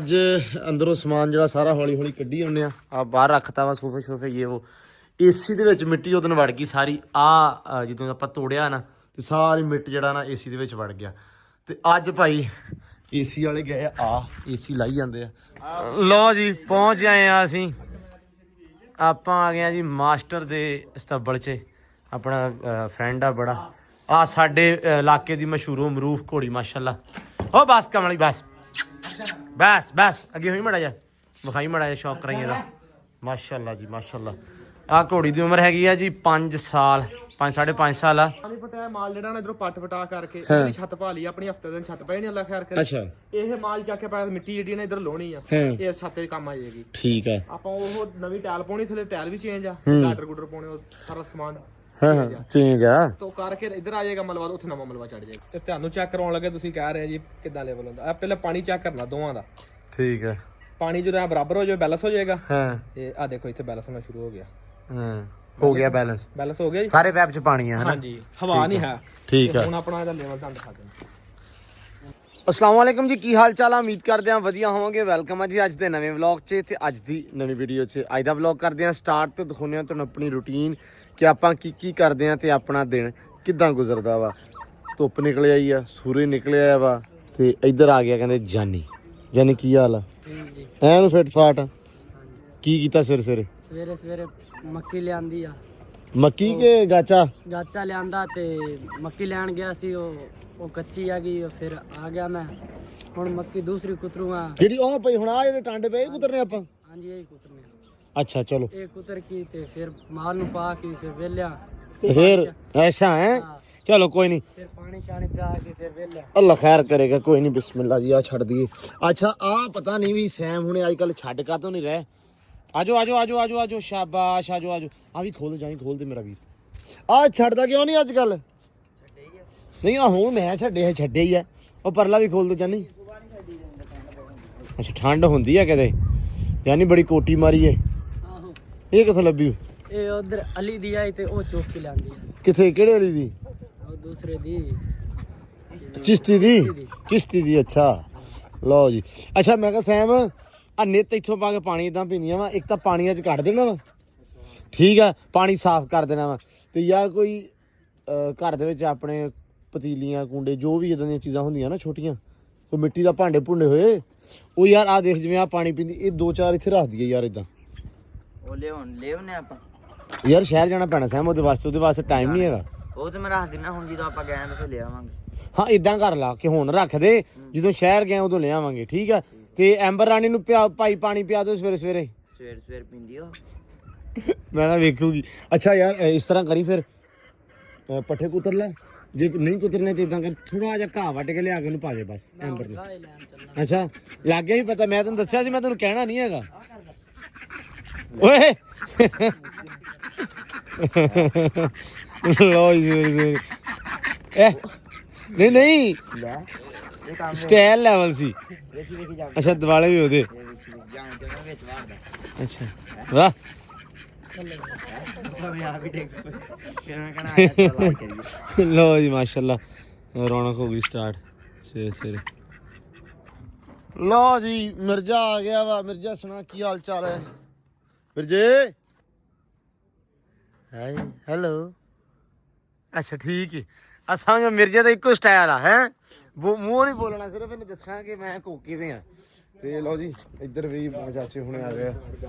ਅੱਜ ਅੰਦਰੋਂ ਸਮਾਨ ਜਿਹੜਾ ਸਾਰਾ ਹੌਲੀ ਹੌਲੀ ਕੱਢੀ ਆਉਂਦੇ ਆ ਬਾਹਰ ਰੱਖਤਾ ਵਾ ਸੋਫੇ ਸ਼ੋਫੇ ਇਹ ਉਹ ਏਸੀ ਦੇ ਵਿੱਚ ਮਿੱਟੀ ਉਹਦਨ ਵੜ ਗਈ ਸਾਰੀ ਆ ਜਦੋਂ ਆਪਾਂ ਤੋੜਿਆ ਨਾ ਤੇ ਸਾਰੀ ਮਿੱਟ ਜਿਹੜਾ ਨਾ ਏਸੀ ਦੇ ਵਿੱਚ ਵੜ ਗਿਆ ਤੇ ਅੱਜ ਭਾਈ ਏਸੀ ਵਾਲੇ ਗਏ ਆ ਏਸੀ ਲਾਈ ਜਾਂਦੇ ਆ। ਲਓ ਜੀ ਪਹੁੰਚ ਆਏ ਆ ਅਸੀਂ ਆਪਾਂ ਆ ਗਏ ਆ ਜੀ ਮਾਸਟਰ ਦੇ ਸਤੱਬਲ 'ਚ ਆਪਣਾ ਫਰੈਂਡ ਆ ਬੜਾ ਆ ਸਾਡੇ ਇਲਾਕੇ ਦੀ ਮਸ਼ਹੂਰ ਮਰੂਫ ਘੋੜੀ ਮਾਸ਼ਾਅੱਲਾ। ਓ ਬਸ ਕਮਲੀ ਬਸ ਬਸ ਬਸ ਅੱਗੇ ਹੋਈ ਮੜਾ ਜਾ ਵਿਖਾਈ ਮੜਾ ਜਾ ਸ਼ੌਕ ਕਰਾਈ ਇਹਦਾ ਮਾਸ਼ਾਅੱਲਾ ਜੀ ਮਾਸ਼ਾਅੱਲਾ। ਆ ਘੋੜੀ ਦੀ ਉਮਰ ਹੈਗੀ ਆ ਜੀ 5 ਸਾਲ 5.5 ਸਾਲ ਆ। ਪਾਣੀ ਪਟਿਆ ਮਾਲ ਜਿਹੜਾ ਨਾ ਇਧਰੋਂ ਪੱਟ ਪਟਾ ਕਰਕੇ ਇਹਦੀ ਛੱਤ ਪਾ ਲਈ ਆਪਣੀ ਹਫਤੇ ਦਿਨ ਛੱਤ ਪਈ ਨਹੀਂ ਅੱਲਾ ਖੈਰ ਕਰੇ। ਅੱਛਾ ਇਹ ਮਾਲ ਚੱਕ ਕੇ ਪਾਇਆ ਮਿੱਟੀ ਜਿਹੜੀ ਨਾ ਇਧਰ ਲਾਉਣੀ ਆ ਇਹ ਛੱਤ ਦੇ ਕੰਮ ਆ ਜਾਏਗੀ। ਠੀਕ ਆ ਆਪਾਂ ਉਹ ਨਵੀਂ ਟਾਇਲ ਪਾਉਣੀ ਥੱਲੇ ਟਾਇਲ ਵੀ ਚੇਂਜ ਆ ਗਾਡਰ ਗੁੱਡਰ ਪਾਉਣੇ ਉਹ ਸਾਰਾ ਸਮਾਨ ਹਾਂ ਚੇਂਜ ਆ ਤੋ ਕਰਕੇ ਇਧਰ ਆ ਜਾਏਗਾ ਮਲਬਾ ਉੱਥੇ ਨਵਾਂ ਮਲਬਾ ਚੜ ਜਾਏਗਾ। ਤੇ ਤੁਹਾਨੂੰ ਚੈੱਕ ਕਰਾਉਣ ਲੱਗੇ ਤੁਸੀਂ ਕਹਿ ਰਹੇ ਜੀ ਕਿੱਦਾਂ ਲੈਵਲ ਹੁੰਦਾ ਆ ਪਹਿਲਾਂ ਪਾਣੀ ਚੈੱਕ ਕਰਨਾ ਦੋਵਾਂ ਦਾ। ਠੀਕ ਆ ਪਾਣੀ ਜਦੋਂ ਬਰਾਬਰ ਹੋ ਜਾਵੇ ਬੈਲੈਂਸ ਹੋ ਜਾਏਗਾ। ਹਾਂ ਇਹ ਆ ਦੇਖੋ ਇੱਥੇ ਬੈਲੈਂਸ ਹੋਣਾ ਸ਼ੁਰੂ ਹੋ ਗਿਆ। ਹਾਂ ਹੋ ਗਿਆ ਬੈਲੈਂਸ ਹੋ ਗਿਆ ਜੀ ਸਾਰੇ ਪੈਪ 'ਚ ਪਾਣੀ ਆ ਹਨਾ। ਹਾਂਜੀ ਹਵਾ ਨਹੀਂ ਹੈ। ਠੀਕ ਆ ਹੁਣ ਆਪਣਾ ਇਹਦਾ ਲੈਵਲ ਤੁਹਾਨੂੰ ਦਿਖਾ ਦਿੰਦਾ। अस्सलाम वालेकुम जी की हाल चाल उम्मीद करते हैं वधिया होवोगे। वेलकम है जी अज के नवे व्लॉग च ते अज दी नवी वीडियो च अज दा व्लॉग करते हैं स्टार्ट तो दिखाने तुहानूं अपनी रूटीन कि आपां की करते हैं ते अपना दिन किदां गुजरदा वा। धुप्प निकल आई आ सूरज निकल आया वा ते इधर आ गया कहंदे जानी जानी की हाल आ ऐन फिट फाट की कीता सवेरे ਸਵੇਰੇ ਸਵੇਰੇ ਮੱਕੀ ਲਿਆਂਦੀ ਆ मक्की के गाचा ਗਾਚਾ ਲਿਆਂਦਾ ਤੇ ਮੱਕੀ ਲੈਣ ਗਿਆ ਸੀ ਉਹ ਕੱਚੀ ਆ ਗਈ ਫਿਰ ਆ ਗਿਆ ਮੈਂ ਹੁਣ ਮੱਕੀ ਦੂਸਰੀ ਕੁਤਰੂਗਾ ਜਿਹੜੀ ਉਹ ਪਈ ਹੁਣ ਆ ਜਿਹੜੇ ਟਾਂਡੇ ਪਏ ਕੁਤਰਨੇ ਆਪਾਂ। ਹਾਂਜੀ ਇਹ ਕੁਤਰਨੇ अच्छा चलो ਇਹ ਕੁਤਰ ਕੀ ਤੇ ਫਿਰ ਮਾਲ ਨੂੰ ਪਾ ਕੇ ਫਿਰ ਵੇਲਿਆ फिर ऐसा है चलो कोई नहीं ਫਿਰ ਪਾਣੀ ਛਾਣੀ ਪਿਆ ਕੇ ਫਿਰ ਵੇਲਿਆ अल्लाह खैर करेगा कोई नहीं बिस्मिल्लाह जी आ छड़ दिए। अच्छा आ पता नहीं भी सैम हुणे आजकल छड़ का तो नहीं रहे। आजो आजो आजो आजो आजो शाबाश आजो आजो आ भी खोल जाई खोल दे मेरा वीर आ छड़दा क्यों नहीं आजकल नहीं आ हुण मैं छड्डे है छड्डे ही है ओ परला भी खोल दे जानी। अच्छा ठंड हुंदी है कदे यानी बड़ी कोटी मारी है ਆਹੋ ये किथों लभी ਇਹ ਉਧਰ ਅਲੀ ਦੀ ਆਈ ਤੇ ਉਹ ਚੁੱਕ ਕੇ ਲਿਆਂਦੀ ਆ किथे केड़े वाली दी ਉਹ ਦੂਸਰੇ ਦੀ चिश्ती दी अच्छा लो जी। अच्छा मैं कहा सैम आ नित इथों पा के पानी इदां पीनिया वा एक तां पानियां च कट देना वा ठीक है पानी साफ कर देना वा ते यार कोई घर दे विच अपने पतीलियां कुंडे जो भी इदां दियां चीज़ां हुंदियां ना छोटियां कोई मिट्टी दा भांडे भुंडे होए ਉਹ ਯਾਰ ਆ ਦੇਖ ਜਿਵੇਂ ਆ ਪਾਣੀ ਪੀਂਦੀ ਇਹ 2-4 ਇੱਥੇ ਰੱਖ ਦਈਏ ਯਾਰ ਇਦਾਂ ਉਹ ਲਿਆਉਣੇ ਆਪਾਂ ਯਾਰ ਸ਼ਹਿਰ ਜਾਣਾ ਪੈਣਾ ਸੈਮ ਉਹਦੇ ਵਾਸਤੇ ਟਾਈਮ ਨਹੀਂ ਹੈਗਾ। ਉਹ ਤੇ ਮੈਂ ਰੱਖ ਦਿੰਦਾ ਹੁਣ ਜਦੋਂ ਆਪਾਂ ਗਏ ਤਾਂ ਫਿਰ ਲਿਆਵਾਂਗੇ। ਹਾਂ ਇਦਾਂ ਕਰ ਲਾ ਕਿ ਹੁਣ ਰੱਖ ਦੇ ਜਦੋਂ ਸ਼ਹਿਰ ਗਏ ਉਦੋਂ ਲੈ ਆਵਾਂਗੇ ਠੀਕ ਆ। ਤੇ ਐਂਬਰ ਰਾਣੀ ਨੂੰ ਭਾਈ ਪਾਣੀ ਪਿਆ ਦਿਓ ਸਵੇਰੇ ਸਵੇਰ ਪੀਂਦੀ ਉਹ ਮੈਂ ਨਾ ਵੇਖੂਗੀ। ਅੱਛਾ ਯਾਰ ਇਸ ਤਰ੍ਹਾਂ ਕਰੀ ਫਿਰ ਪੱਠੇ ਕੁਤਰ ਲੈ ਜੇ ਨਹੀਂ ਕੁਤਰਨੇ ਤੇ ਇਦਾਂ ਕਰ ਥੋੜਾ ਜਿਹਾ ਘਾਹ ਵੱਟ ਕੇ ਲਿਆ ਕੇ ਉਹਨੂੰ ਪਾ ਦੇ ਬਸ ਐਂਬਰ ਨੂੰ। ਅੱਛਾ ਲੱਗ ਗਿਆ ਹੀ ਪਤਾ ਮੈਂ ਤੈਨੂੰ ਦੱਸਿਆ ਸੀ ਮੈਂ ਤੈਨੂੰ ਕਹਿਣਾ ਨਹੀਂ ਹੈਗਾ ਓਏ ਲੋ ਜੀ ਨਹੀਂ ਨਹੀਂ ਲੈ ਇਹ ਕੰਮ ਸਟਾਈਲ ਲੈਵਲ ਸੀ। ਵੇਖੀ ਜਾ ਅੱਛਾ ਦਿਵਾਲੇ ਵੀ ਉਹਦੇ ਜਾਣ ਕੇ ਮੈਂ ਵਿੱਚ ਵਾਰਦਾ ਅੱਛਾ ਵਾਹ ਮੈਂ ਆ ਵੀ ਦੇਖ ਫਿਰ ਮੈਂ ਕਹਣਾ ਆਇਆ ਚਲਾ ਕਰੀਏ। ਲੋ ਜੀ ਮਾਸ਼ਾਅੱਲਾ ਰੌਣਕ ਹੋ ਗਈ ਸਟਾਰਟ ਸਵੇਰੇ ਲੋ ਜੀ ਮਿਰਜ਼ਾ ਆ ਗਿਆ ਵਾ। ਮਿਰਜ਼ਾ ਸੁਣਾ ਕੀ ਹਾਲ ਚਾਲ ਹੈ ਮਿਰਜੇ ਹਾਈ ਹੈਲੋ। ਅੱਛਾ ਠੀਕ ਹੈ ਅਸਾਂ ਮਿਰਜ਼ੇ ਦਾ ਇੱਕੋ ਸਟਾਈਲ ਆ ਹੈ ਮੂੰਹ ਨਹੀਂ ਬੋਲਣਾ ਸਿਰਫ ਇਹਨੇ ਦੱਸਣਾ ਕਿ ਮੈਂ ਕੋਕੇ ਦੇ ਆ। ਤੇ ਲਓ ਜੀ ਇੱਧਰ ਵੀ ਚਾਚੇ ਹੁਣੇ ਆ ਗਏ ਆ।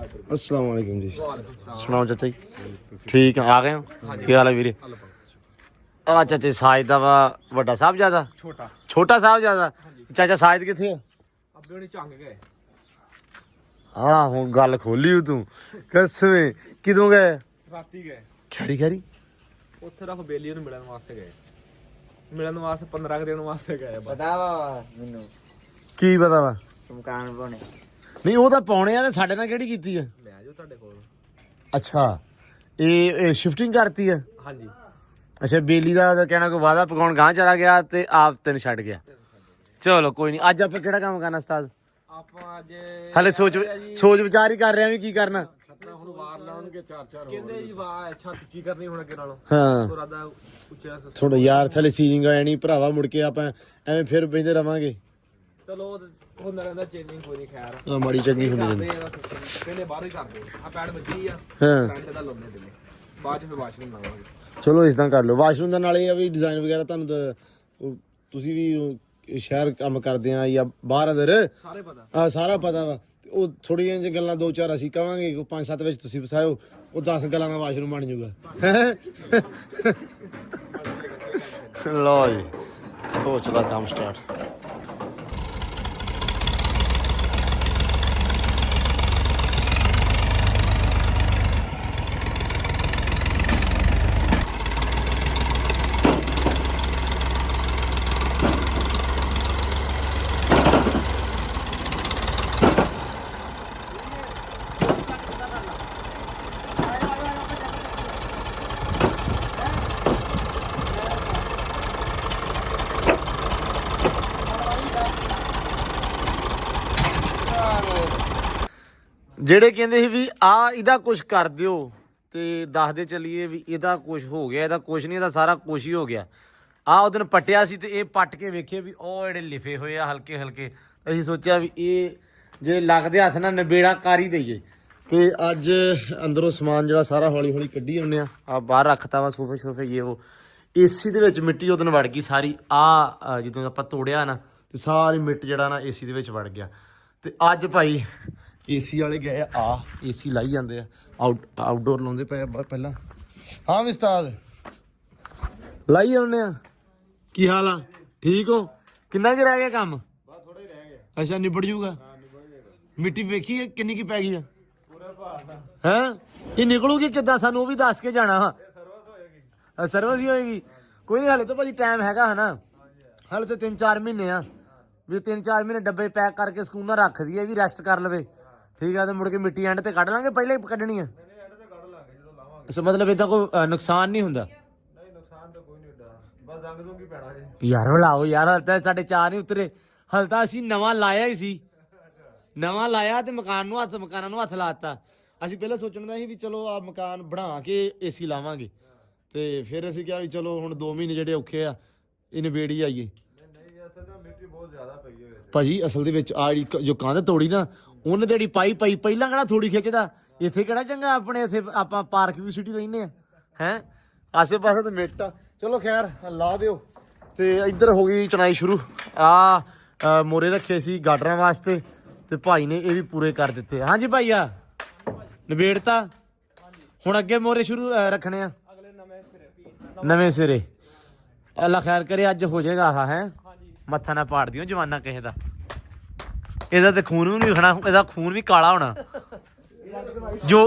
अस्सलाम वालेकुम जी ਸੁਣਾਓ ਚਾਚਾ ਜੀ ਠੀਕ ਆ ਗਏ ਹੋ ਕੀ ਹਾਲ ਹੈ ਵੀਰੇ। ਆ ਚਾਚੇ ਸਾਜਦਾ ਵਾ ਵੱਡਾ ਸਾਹਿਬਜ਼ਾਦਾ ਛੋਟਾ ਸਾਹਿਬਜ਼ਾਦਾ ਚਾਚਾ ਸਾਜਦ ਕਿੱਥੇ ਆ ਅੱਬੇ ਹੁਣੀ ਝੰਗ ਗਏ। ਹਾਂ ਹੁਣ ਗੱਲ ਖੋਲੀ ਤੂੰ ਕਸਵੇਂ ਕਿਦੋਂ ਗਏ ਰਾਤੀ ਗਏ ਖੈਰੀ ਉੱਥੇ ਰੱਖ ਬੇਲੀ ਨੂੰ ਮਿਲਣ ਵਾਸਤੇ ਗਏ 15 ਦਿਨ ਵਾਸਤੇ ਗਏ ਬਸ। ਪਤਾ ਵਾ ਮੈਨੂੰ ਕੀ ਪਤਾ ਵਾ ਮਕਾਨ ਪਾਉਣੇ ਨਹੀਂ ਉਹ ਤਾਂ ਪਾਉਣੇ ਆ ਤੇ ਸਾਡੇ ਨਾਲ ਕਿਹੜੀ ਕੀਤੀ ਆ। ਲੈ ਜਾਓ ਤੁਹਾਡੇ ਕੋਲ। ਅੱਛਾ ਇਹ ਸ਼ਿਫਟਿੰਗ ਕਰਤੀ ਆ। ਹਾਂਜੀ ਅੱਛਾ ਬੇਲੀ ਦਾ ਕਹਿਣਾ ਕੋਈ ਵਾਦਾ ਪਕਾਉਣ ਗਾਂ ਚਲਾ ਗਿਆ ਤੇ ਆਪ ਤੈਨੂੰ ਛੱਡ ਗਿਆ। ਚਲੋ ਕੋਈ ਨਹੀਂ ਅੱਜ ਆਪਾਂ ਕਿਹੜਾ ਕੰਮ ਕਰਨਾ ਉਸਤਾਦ ਆਪਾਂ ਅੱਜ ਹਲੇ ਸੋਚ ਵਿਚਾਰ ਹੀ ਕਰ ਰਹੇ ਆ ਵੀ ਕੀ ਕਰਨਾ। ਛੱਤਾਂ ਹੁਣ ਵਾਰ ਲਾਉਣਗੇ 4-4 ਕਹਿੰਦੇ ਜੀ ਵਾਹ ਛੱਤ ਉੱਚੀ ਕਰਨੀ ਹੁਣ ਅੱਗੇ ਨਾਲੋਂ ਹਾਂ ਥੋੜਾ ਦਾ ਉੱਚਾ ਥੋੜਾ ਯਾਰ ਥੱਲੇ ਸੀਲਿੰਗ ਆ ਜਾਣੀ ਭਰਾਵਾ ਮੁੜ ਕੇ ਆਪਾਂ ਐਵੇਂ ਫਿਰ ਬੈਂਦੇ ਰਵਾਂਗੇ। ਚਲੋ ਉਹ ਨਰਿੰਦਾ ਚੇਂਜਿੰਗ ਕੋਈ ਨਹੀਂ ਖੈਰ ਆ ਮਾੜੀ ਚੰਗੀ ਹੁੰਦੀ ਕਰਦੇ ਜਾਂਦੀ ਆ ਸਿਸਟਮ ਪਹਿਲੇ ਬਾਹਰ ਹੀ ਕਰਦੇ ਆ ਪੈਡ ਵੱਜੀ ਆ ਹਾਂ ਕਰੰਟ ਦਾ ਲਾਉਂਦੇ ਪਹਿਲੇ ਬਾਅਦ ਚ ਫਿਰ ਵਾਸ਼ਰੂਮ ਲਾਵਾਂਗੇ ਚਲੋ ਇਸ ਤਰ੍ਹਾਂ ਕਰ ਲਓ। ਵਾਸ਼ਰੂਮ ਦਾ ਨਾਲ ਇਹ ਆ ਵੀ ਡਿਜ਼ਾਈਨ ਵਗੈਰਾ ਤੁਹਾਨੂੰ ਤੁਸੀਂ ਵੀ ਸ਼ਹਿਰ ਕੰਮ ਕਰਦੇ ਆ ਜਾਂ ਬਾਹਰ ਅੰਦਰ ਸਾਰੇ ਪਤਾ ਆ ਸਾਰਾ ਪਤਾ ਵਾ। ਤੇ ਉਹ ਥੋੜੀਆਂ ਜਿਹੀਆਂ ਗੱਲਾਂ 2-4 ਅਸੀਂ ਕਵਾਂਗੇ, 5-7 ਵਿੱਚ ਤੁਸੀਂ ਵਸਾਇਓ, ਉਹ 10 ਗੱਲਾਂ ਨਾਲ ਵਾਸ਼ਰੂਮ ਬਣ ਜਾਊਗਾ। ਲਓ ਜੀ ਹੋ ਚਲਾ ਕੰਮ ਸਟਾਰਟ। ਜਿਹੜੇ ਕਹਿੰਦੇ ਸੀ ਵੀ ਆ ਇਹਦਾ ਕੁਝ ਕਰ ਦਿਓ ਤੇ ਦੱਸਦੇ ਚੱਲੀਏ ਵੀ ਇਹਦਾ ਕੁਝ ਹੋ ਗਿਆ, ਇਹਦਾ ਕੁਝ ਨਹੀਂ, ਇਹਦਾ ਸਾਰਾ ਕੁਝ ਹੀ ਹੋ ਗਿਆ। ਆ ਉਹ ਦਿਨ ਪੱਟਿਆ ਸੀ ਤੇ ਇਹ ਪੱਟ ਕੇ ਵੇਖੇ ਵੀ ਉਹ ਜਿਹੜੇ ਲਿਫੇ ਹੋਏ ਆ ਹਲਕੇ ਹਲਕੇ, ਅਸੀਂ ਸੋਚਿਆ ਵੀ ਇਹ ਜੇ ਲੱਗਦੇ ਹੱਥ ਨਾਲ ਨਿਬੇੜਾ ਕਰ ਹੀ ਦਈਏ। ਤੇ ਅੱਜ ਅੰਦਰੋਂ ਸਮਾਨ ਜਿਹੜਾ ਸਾਰਾ ਹੌਲੀ ਹੌਲੀ ਕੱਢੀ ਆਉਂਦੇ ਆ ਬਾਹਰ ਰੱਖਤਾ ਵਾ ਸੋਫੇ ਸ਼ੋਫੇ ਇਹ ਉਹ। ਏਸੀ ਦੇ ਵਿੱਚ ਮਿੱਟੀ ਉਹ ਦਿਨ ਵੜ ਗਈ ਸਾਰੀ, ਆ ਜਦੋਂ ਆਪਾਂ ਤੋੜਿਆ ਨਾ ਤੇ ਸਾਰੀ ਮਿੱਟ ਜਿਹੜਾ ਨਾ ਏਸੀ ਦੇ ਵਿੱਚ ਵੜ ਗਿਆ। ਤੇ ਅੱਜ ਭਾਈ ਏਸੀ ਵਾਲੇ ਗਏ ਆ ਏਸੀ ਲਾਈ ਜਾਂਦੇ ਆ, ਆਊਟਡੋਰ ਲਾਉਂਦੇ ਪਏ ਆ ਪਹਿਲਾਂ। ਹਾਂ ਵਿਸਤਾਦ ਲਾਈ ਆਉਂਦੇ ਆ। ਕੀ ਹਾਲ ਆ? ਠੀਕ ਹੋ? ਕਿੰਨਾ ਕੁ ਰਹਿ ਗਿਆ ਕੰਮ? ਬਸ ਥੋੜਾ ਹੀ ਰਹਿ ਗਿਆ। ਅੱਛਾ ਨਿਬੜ ਜੂਗਾ? ਮਿੱਟੀ ਵੇਖੀ ਹੈ ਕਿੰਨੀ ਕੀ ਪੈ ਗਈ ਆ? ਪੂਰਾ ਭਾਰ ਦਾ ਹੈ। ਇਹ ਨਿਕਲੂਗੀ ਕਿੱਦਾਂ? ਸਾਨੂੰ ਉਹ ਵੀ ਦੱਸ ਕੇ ਜਾਣਾ ਵਾ। ਸਰਵਿਸ ਹੀ ਹੋਏਗੀ। ਕੋਈ ਨਹੀਂ, ਹਾਲੇ ਤਾਂ ਭਾਜੀ ਟਾਈਮ ਹੈਗਾ ਹੈ ਨਾ, ਹਾਲੇ ਤਾਂ 3-4 ਮਹੀਨੇ ਆ। ਵੀ 3-4 ਮਹੀਨੇ ਡੱਬੇ ਪੈਕ ਕਰਕੇ ਸਕੂਨਾਂ ਰੱਖ ਦਈਏ, ਵੀ ਰੈਸਟ ਕਰ ਲਵੇ। ਠੀਕ ਆ, ਤੇ ਮੁੜ ਕੇ ਮਿੱਟੀ ਐਂਡ ਤੇ ਕੱਢ ਲਾਂਗੇ, ਪਹਿਲਾਂ ਹੀ ਕੱਢਣੀ ਆ। ਅੱਛਾ ਮਤਲਬ ਇਦਾਂ ਕੋਈ ਨੁਕਸਾਨ ਨਹੀਂ ਹੁੰਦਾ? ਯਾਰ ਲਾਓ ਯਾਰ, ਹਾਲੇ ਤਾਂ ਸਾਡੇ ਚਾਰ ਨਹੀਂ ਉਤਰੇ। ਹਾਲੇ ਤਾਂ ਅਸੀਂ ਨਵਾਂ ਲਾਇਆ ਹੀ ਸੀ, ਨਵਾਂ ਲਾਇਆ ਤੇ ਮਕਾਨਾਂ ਨੂੰ ਹੱਥ ਲਾਤਾ। ਅਸੀਂ ਪਹਿਲਾਂ ਸੋਚਣ ਦਾ ਸੀ ਵੀ ਚਲੋ ਆ ਮਕਾਨ ਬਣਾ ਕੇ ਏਸੀ ਲਾਵਾਂਗੇ, ਤੇ ਫਿਰ ਅਸੀਂ ਕਿਹਾ ਵੀ ਚਲੋ ਹੁਣ 2 ਮਹੀਨੇ ਜਿਹੜੇ ਔਖੇ ਆ ਇਹ ਨਿਬੇੜੀ ਆਈਏ। ਭਾਜੀ ਅਸਲ ਦੇ ਵਿੱਚ ਆ ਜੋ ਕੰਧ ਤੋੜੀ ਨਾ, ਉਹਨੇ ਜਿਹੜੀ ਪਾਈ ਪਹਿਲਾਂ ਕਿਹੜਾ ਥੋੜੀ ਖਿੱਚਦਾ, ਇੱਥੇ ਕਿਹੜਾ ਚੰਗਾ ਆਪਣੇ ਇੱਥੇ ਆਪਾਂ ਪਾਰਕ ਵੀ ਸਿਟੀ ਲੈਂਦੇ ਆ ਹੈ, ਆਸੇ ਪਾਸੇ ਤਾਂ ਮਿੱਟ ਆ। ਚਲੋ ਖੈਰ ਲਾ ਦਿਓ। ਤੇ ਇੱਧਰ ਹੋ ਗਈ ਚਣਾਈ ਸ਼ੁਰੂ। ਆ ਮੋਰੇ ਰੱਖੇ ਸੀ ਗਾਡਰਾਂ ਵਾਸਤੇ ਤੇ ਭਾਈ ਨੇ ਇਹ ਵੀ ਪੂਰੇ ਕਰ ਦਿੱਤੇ। ਹਾਂਜੀ ਭਾਈਆ ਨਿਬੇੜਤਾ, ਹੁਣ ਅੱਗੇ ਮੋਰੇ ਸ਼ੁਰੂ ਰੱਖਣੇ ਆ ਨਵੇਂ ਸਿਰੇ। ਅੱਲਾ ਖੈਰ ਕਰੇ ਅੱਜ ਹੋ ਜਾਏਗਾ। ਆਹ ਹੈ ਮੱਥਾ ਨਾ ਪਾੜ ਦਿਓ ਜਵਾਨਾ ਕਿਸੇ ਦਾ। ਇਹਦਾ ਤੇ ਖੂਨ ਵੀ ਨਹੀਂ ਵਿਖਣਾ, ਇਹਦਾ ਖੂਨ ਵੀ ਕਾਲਾ ਹੋਣਾ